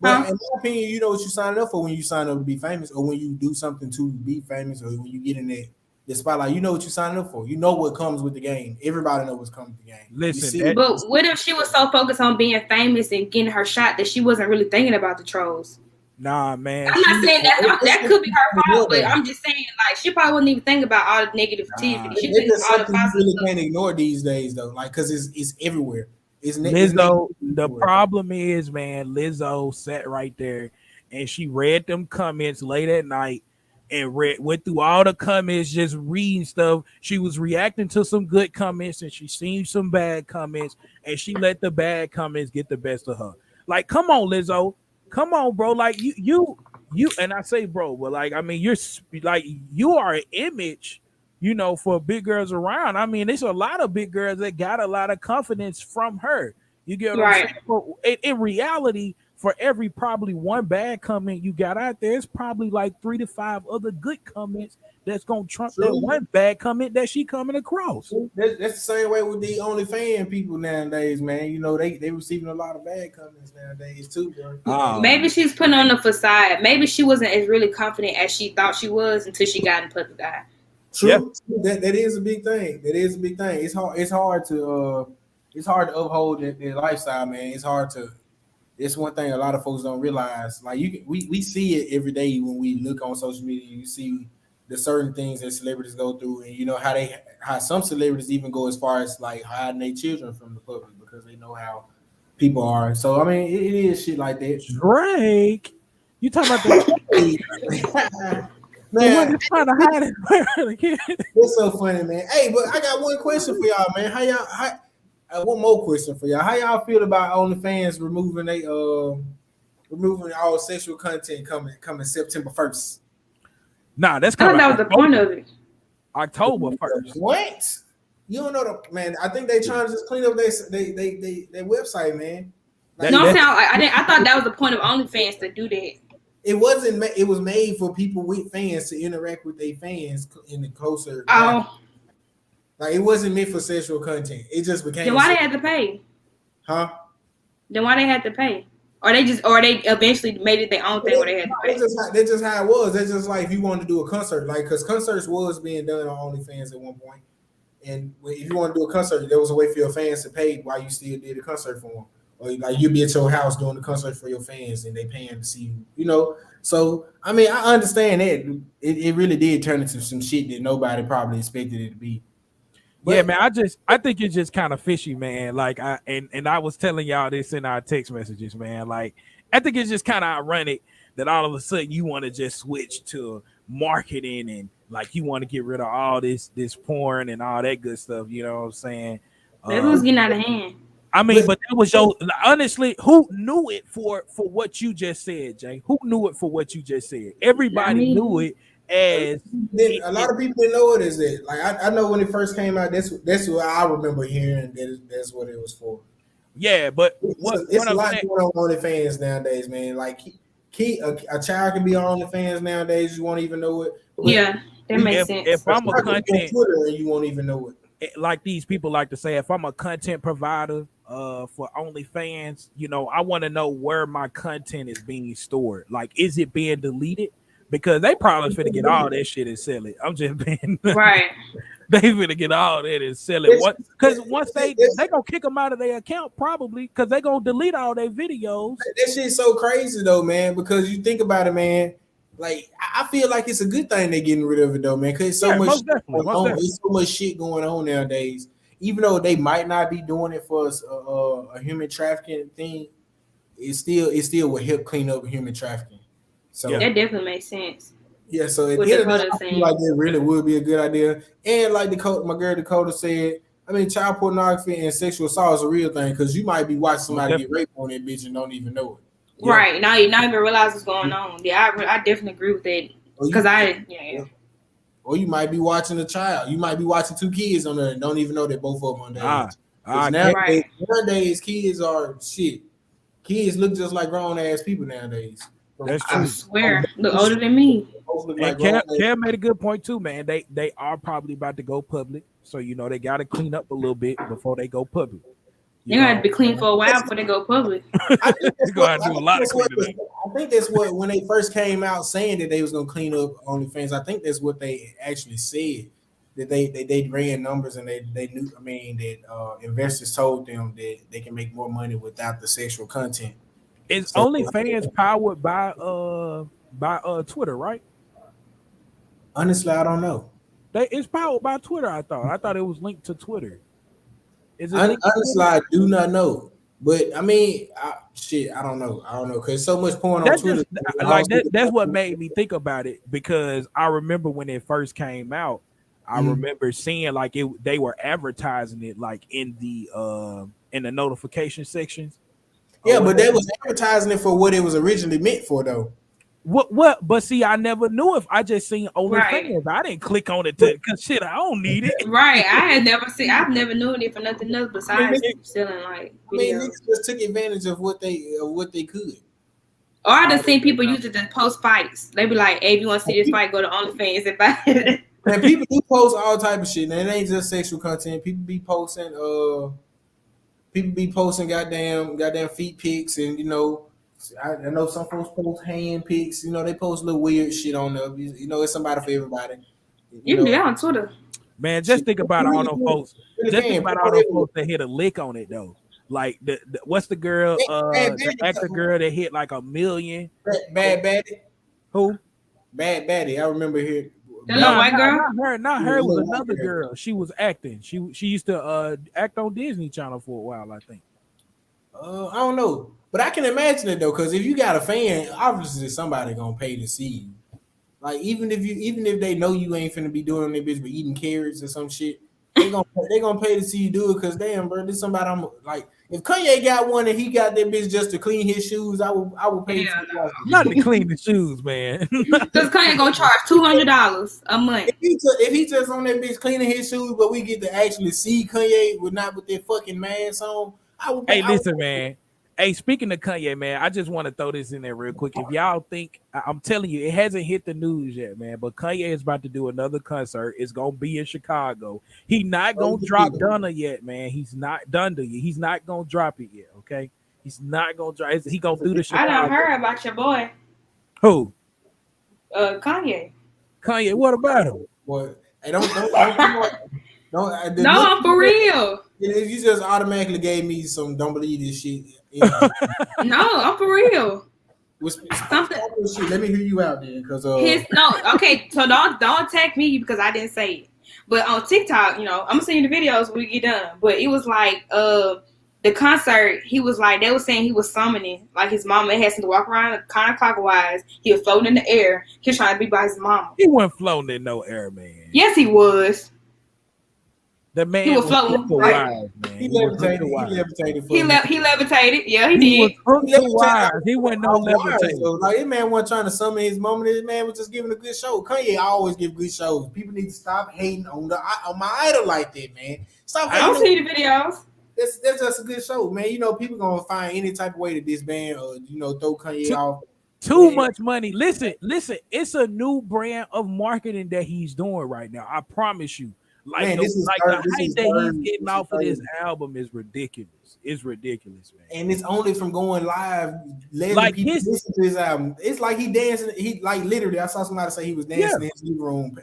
But in my opinion, you know what you sign up for when you sign up to be famous, or when you do something to be famous, or when you get in the spotlight. You know what you sign up for. You know what comes with the game. Everybody knows what's coming with the game. Listen, but what if she was so focused on being famous and getting her shot that she wasn't really thinking about the trolls? Nah, man. I'm not saying that could be her fault, but I'm just saying like she probably wouldn't even think about all the negativity. She thinks all the positive. You really can't ignore these days though, like because it's everywhere. Lizzo, the problem is, man, Lizzo sat right there and she read them comments late at night and went through all the comments, just reading stuff. She was reacting to some good comments and she seen some bad comments and she let the bad comments get the best of her. Like, come on, Lizzo. Come on, bro. Like you, and I say, bro, but like, I mean, you are an image, you know, for big girls around. I mean, there's a lot of big girls that got a lot of confidence from her. You get what I'm saying? In reality, for every probably one bad comment you got out there, it's probably like 3 to 5 other good comments that's gonna trump that one bad comment that she coming across. That's the same way with the OnlyFans people nowadays, man. You know, they receiving a lot of bad comments nowadays too, bro. Maybe she's putting on the facade. Maybe she wasn't as really confident as she thought she was until she got in public eye. True. Yeah. That is a big thing. It's hard to uphold that lifestyle, man. It's one thing a lot of folks don't realize. Like we see it every day when we look on social media. You see the certain things that celebrities go through, and you know how some celebrities even go as far as like hiding their children from the public because they know how people are. So I mean, it is shit like that. Drake, you talking about the man? Trying to hide it. It's so funny, man. Hey, but I got one question for y'all, man. One more question for y'all. How y'all feel about OnlyFans removing all sexual content coming September 1st? Nah, that's I thought coming that was the point of it. October 1st. What? You don't know the man. I think they trying to just clean up their website, man. Like, no, I'm saying I thought that was the point of OnlyFans to do that. It wasn't. It was made for people with fans to interact with their fans in the closer. Oh, like it wasn't meant for sexual content. It just became. Then why they had to pay? Huh? Then why they had to pay? Or they eventually made it their own thing where they had to pay. That's just how it was. That's just like if you wanted to do a concert, like because concerts was being done on OnlyFans at one point. And if you want to do a concert, there was a way for your fans to pay while you still did a concert for them. Or like you'd be at your house doing the concert for your fans and they paying to see you, you know? So, I mean, I understand that. It really did turn into some shit that nobody probably expected it to be. But, yeah, man, I think it's just kind of fishy, man. Like I was telling y'all this in our text messages, man. Like I think it's just kind of ironic that all of a sudden you want to just switch to marketing and like you want to get rid of all this porn and all that good stuff. You know what I'm saying? That was getting out of hand. I mean, but that was honestly, who knew it for what you just said, Jay? Who knew it for what you just said? Everybody knew it. As a lot of people didn't know it as that. Like I know when it first came out, that's what I remember hearing. That's what it was for. Yeah, but it's a lot going on OnlyFans nowadays, man. Like a child can be on OnlyFans nowadays. You won't even know it. Yeah, that makes sense. If I'm a content Twitter and you won't even know it. Like these people like to say, if I'm a content provider for OnlyFans, you know, I want to know where my content is being stored. Like, is it being deleted? Because they probably finna get all that shit and sell it. I'm just being right. They finna get all that and sell it. What? Because once they gonna kick them out of their account probably because they gonna delete all their videos. That shit's so crazy though, man. Because you think about it, man. Like I feel like it's a good thing they're getting rid of it though, man. Because there's so much shit going on nowadays. Even though they might not be doing it for a human trafficking thing, it still will help clean up human trafficking. So that definitely makes sense. Yeah, so at the end of the day, I feel like it really would be a good idea. And like my girl Dakota said, I mean, child pornography and sexual assault is a real thing because you might be watching somebody get raped on that bitch and don't even know it. Yeah. Right now, you not even realize what's going on. Yeah, I definitely agree with that because Or you might be watching a child. You might be watching two kids on there and don't even know that both of them on there. Nowadays, kids are shit. Kids look just like grown ass people nowadays. That's true. I swear, look older than me. And Cam made a good point too, man. They are probably about to go public, so you know they got to clean up a little bit before they go public. They're gonna have to be clean for a while before they go public. They're gonna have to do a lot of cleaning. I think that's what when they first came out saying that they was gonna clean up OnlyFans. I think that's what they actually said. That they ran numbers and they knew. I mean that investors told them that they can make more money without the sexual content. Is OnlyFans powered by Twitter, right? Honestly, I don't know. It's powered by Twitter. I thought it was linked to Twitter. Is it honestly, I do not know. But I mean, I don't know. Because so much porn on Twitter. That's what made me think about it because I remember when it first came out. I remember seeing like they were advertising it like in the notification sections. Yeah, but they was advertising it for what it was originally meant for, though. What? But see, I never knew if I just seen OnlyFans. I didn't click on it because shit, I don't need it. Right. I've never known it for nothing else besides selling like videos. I mean, niggas just took advantage of what they could. Or I just seen people use it to post fights. They be like, "Hey, if you want to see this fight, go to OnlyFans and buy it." And people do post all type of shit. And it ain't just sexual content. People be posting goddamn feet pics, and you know, I know some folks post hand pics. You know, they post little weird shit on there. You know, it's somebody for everybody. You can do that on Twitter. Man, just think about all those folks. Just think about all those folks that hit a lick on it though. Like the what's the girl? The actor girl that hit like 1 million. Bad Baddie. Who? Bad Baddie. I remember here. The little white girl? Not her. It was another girl. She was acting. She used to act on Disney Channel for a while, I think. I don't know, but I can imagine it though, because if you got a fan, obviously somebody gonna pay to see you. Like even if they know you ain't finna be doing that bitch but eating carrots or some shit, they gonna pay to see you do it because damn, bro, this somebody I'm like. If Kanye got one and he got that bitch just to clean his shoes, I will pay Yeah, to watch Not it. to clean the shoes, man. because Kanye gonna charge $200 a month. If he just on that bitch cleaning his shoes, but we get to actually see Kanye with not with that fucking mask on, I would pay. Hey, listen, man. Hey, speaking of Kanye, man, I just want to throw this in there real quick. If y'all think, I'm telling you, it hasn't hit the news yet, man. But Kanye is about to do another concert. It's gonna be in Chicago. He not gonna drop Donna yet, man. He's not done to you. He's not gonna drop it yet. Okay, he's not gonna drop. He gonna do the Chicago. I don't heard about your boy. Who? Kanye. Kanye. What about him? Boy, hey, don't No, I'm for real. You just automatically gave me some don't believe this shit. No, I'm for real. Something. Let me hear you out then, because okay. So don't attack me because I didn't say it. But on TikTok, I'm gonna send you the videos when we get done. But it was like the concert. He was like they were saying he was summoning like his mama had to walk around counterclockwise. He was floating in the air. He was trying to be by his mama. He wasn't floating in no air, man. Yes, he was. The man he was floating. Wise, man. He levitated. He levitated. Yeah, he did. He wasn't no levitating. So, like, this man wasn't trying to summon his mama. This man was just giving a good show. Kanye always give good shows. People need to stop hating on my idol like that, man. Stop. I don't see the videos. That's just a good show, man. People gonna find any type of way to disband or throw Kanye off. Too much money. Listen. It's a new brand of marketing that he's doing right now. I promise you. Like, the hype that he's getting off of this album is ridiculous. It's ridiculous, man. And it's only from going live, letting people listen to his album. It's like he dancing. He like literally. I saw somebody say he was dancing in his living room.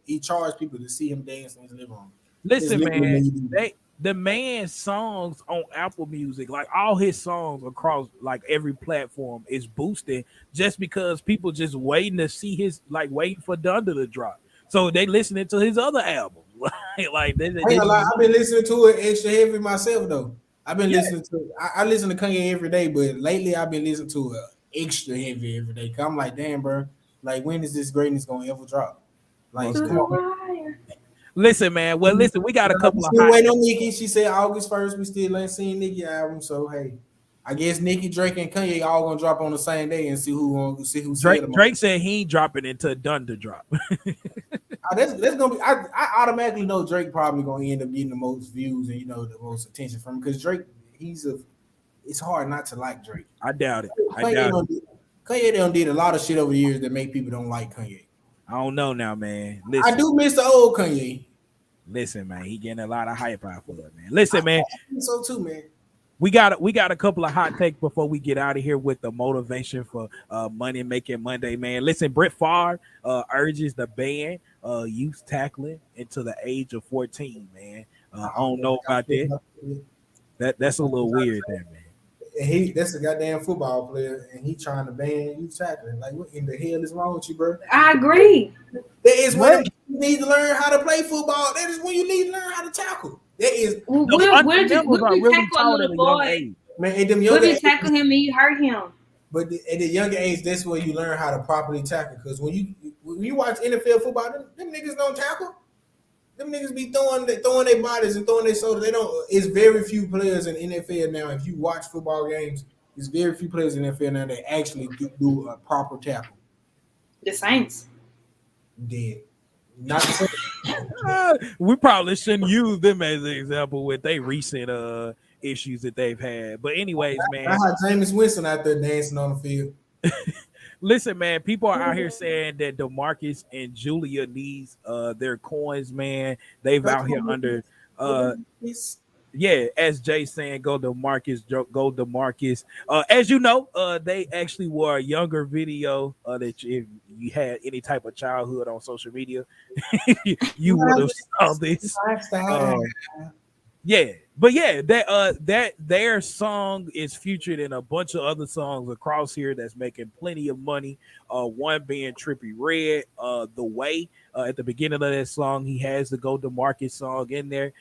He charged people to see him dance in his living room. Listen, man. The man's songs on Apple Music, like all his songs across like every platform, is boosting just because people just waiting to see waiting for Donda to drop. So they listening to his other album. I've been listening to it extra heavy myself though. I've been listening to I listen to Kanye every day, but lately I've been listening to it extra heavy every day. Cause I'm like, damn, bro, like when is this greatness gonna ever drop? Like, come on. Listen, man. Well, listen, we got a couple of waiting on Nicki. She said August 1st. We still ain't seen Nicki album, so hey. I guess Nicki, Drake, and Kanye all gonna drop on the same day and see who Drake said he ain't dropping until Donda drop. That's gonna be. I automatically know Drake probably gonna end up getting the most views and the most attention from him because Drake, it's hard not to like Drake. I doubt it. Kanye done did a lot of shit over the years that make people don't like Kanye. I don't know now, man. Listen, I do miss the old Kanye. Listen, man, he getting a lot of hype out for it, man. Listen, man. I think so too, man. We got a couple of hot takes before we get out of here with the motivation for Money Making Monday, man. Listen, Brett Favre urges the ban youth tackling until the age of 14, man. I don't know about that. That's a little weird there, man. And that's a goddamn football player, and he trying to ban youth tackling. Like, what in the hell is wrong with you, bro? I agree. That is when you need to learn how to play football. That is when you need to learn how to tackle. That is. What if you tackle a little boy? Man, at them what if you tackle him and you hurt him? But at the younger age, that's where you learn how to properly tackle. Because when you watch NFL football, them niggas don't tackle. Them niggas be throwing their bodies and throwing their shoulders. They don't. It's very few players in NFL now. If you watch football games, it's very few players in NFL now that actually do a proper tackle. The Saints. Dead. Not the same. We probably shouldn't use them as an example with their recent issues that they've had. But anyways, man. I had Jameis Winston out there dancing on the field. Listen, man, people are out here saying that DeMarcus and Julia needs their coins, man. They've out here under as Jay saying, go DeMarcus. As you know, they actually were a younger video that if you had any type of childhood on social media, you would have saw this. That their song is featured in a bunch of other songs across here that's making plenty of money. One being Trippie Redd, The Way. At the beginning of that song, he has the Go DeMarcus song in there.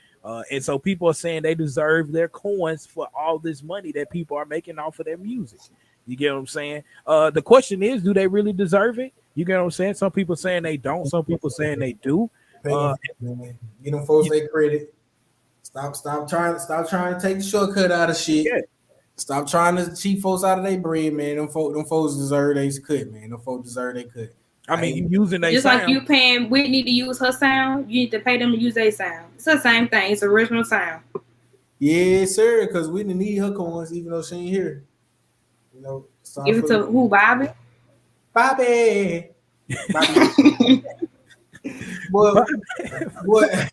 And so people are saying they deserve their coins for all this money that people are making off of their music. You get what I'm saying? The question is, do they really deserve it? You get what I'm saying? Some people saying they don't. Some people saying they do. Pay them, man. Get them folks their credit. Stop trying to take the shortcut out of shit. Yeah. Stop trying to cheat folks out of their bread, man. Them folks deserve they cut, man. Them folks deserve they cut. I mean, you using their Just sound. like you paying Whitney to use her sound, you need to pay them to use their sound. It's the same thing. It's original sound. Yes, sir. Because we didn't need her coins, even though she ain't here. You know, Give it to who, Bobby? Bobby. Bobby. What?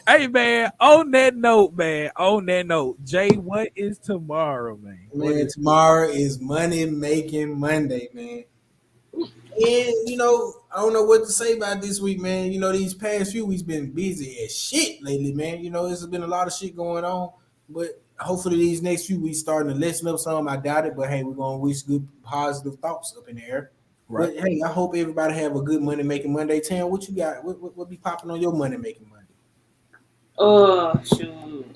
Hey man, on that note, Jay, what is tomorrow, man? Man, tomorrow is Money Making Monday, man. And you know, I don't know what to say about this week, man. You know, these past few weeks been busy as shit lately, man. You know, there's been a lot of shit going on, but hopefully these next few weeks starting to lessen up some. I doubt it, but hey, we're gonna wish good positive thoughts up in the air. Right. But hey, I hope everybody have a good Money Making Monday. Tam, what you got? What be popping on your Money Making Monday? Oh shoot.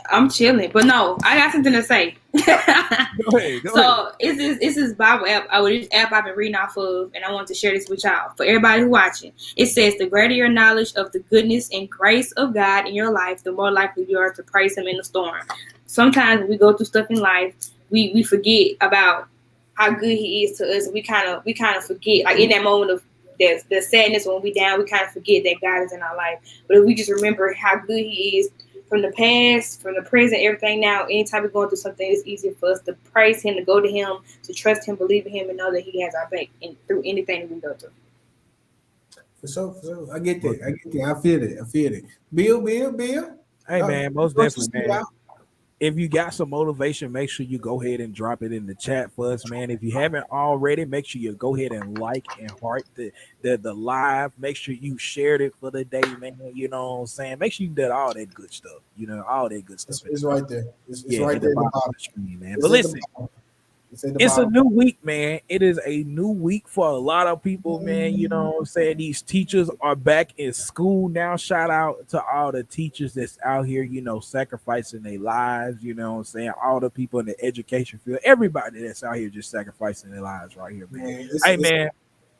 I'm chilling, but no, I got something to say. Go ahead. So it's this Bible app. This app I've been reading off of, and I want to share this with y'all for everybody who watching. It says the greater your knowledge of the goodness and grace of God in your life, the more likely you are to praise Him in the storm. Sometimes when we go through stuff in life, we forget about how good He is to us. We kind of forget, like in that moment of the sadness when we down, we kind of forget that God is in our life. But if we just remember how good He is. From the past, from the present, everything now, anytime we're going through something, it's easier for us to praise Him, to go to Him, to trust Him, believe in Him, and know that He has our back through anything that we go through. For sure. I get that. I feel it. Bill. Hey, man, most definitely, man. If you got some motivation, make sure you go ahead and drop it in the chat for us, man. If you haven't already, make sure you go ahead and like and heart the live. Make sure you shared it for the day, man. You know what I'm saying? Make sure you did all that good stuff. You know, all that good stuff. It's right there. It's right there. The screen, man. But listen. It's a new week, man. It is a new week for a lot of people, man. You know what I'm saying? These teachers are back in school now. Shout out to all the teachers that's out here, you know, sacrificing their lives. You know what I'm saying? All the people in the education field, everybody that's out here just sacrificing their lives right here, man. Hey, man.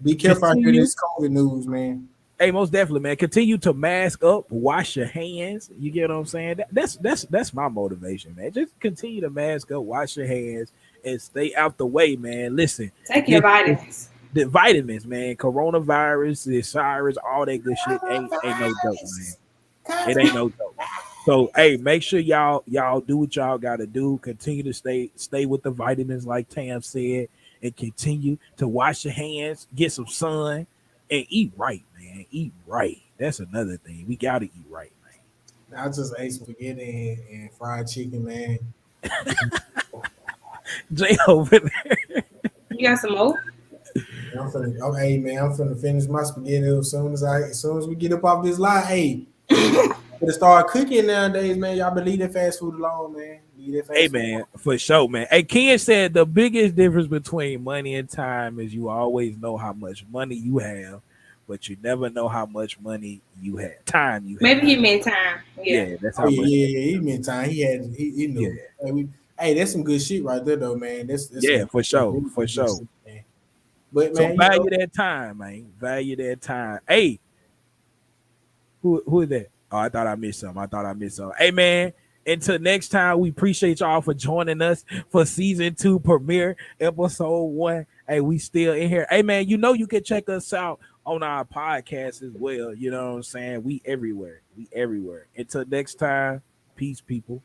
Be careful out here in this COVID news, man. Hey, most definitely, man. Continue to mask up, wash your hands. You get what I'm saying? That's my motivation, man. Just continue to mask up, wash your hands, and stay out the way, man. Listen, take your vitamins. The vitamins, man. Coronavirus, the SARS, all that good shit ain't no joke, man. It ain't no joke. So, hey, make sure y'all do what y'all got to do. Continue to stay with the vitamins, like Tam said, and continue to wash your hands, get some sun, and eat right, man. Eat right. That's another thing. We got to eat right, man. I just ate spaghetti and fried chicken, man. Jay over there. You got some more? I'm finna finish my spaghetti as soon as we get up off this line. Hey, to start cooking nowadays, man. Y'all believe that fast food alone, man. Hey, man, for sure, man. Hey, Ken said the biggest difference between money and time is you always know how much money you have, but you never know how much money you have. Time you have. Maybe he meant time. Yeah, that's how much. Yeah, he meant time. He knew. Yeah. Hey, that's some good shit right there, though, man. That's for sure. Shit, but man, value that time, man. Value that time. Hey, who is that? Oh, I thought I missed some. Hey, man. Until next time, we appreciate y'all for joining us for season 2 premiere episode 1. Hey, we still in here. Hey, man, you know you can check us out on our podcast as well. You know what I'm saying? We everywhere. Until next time, peace, people.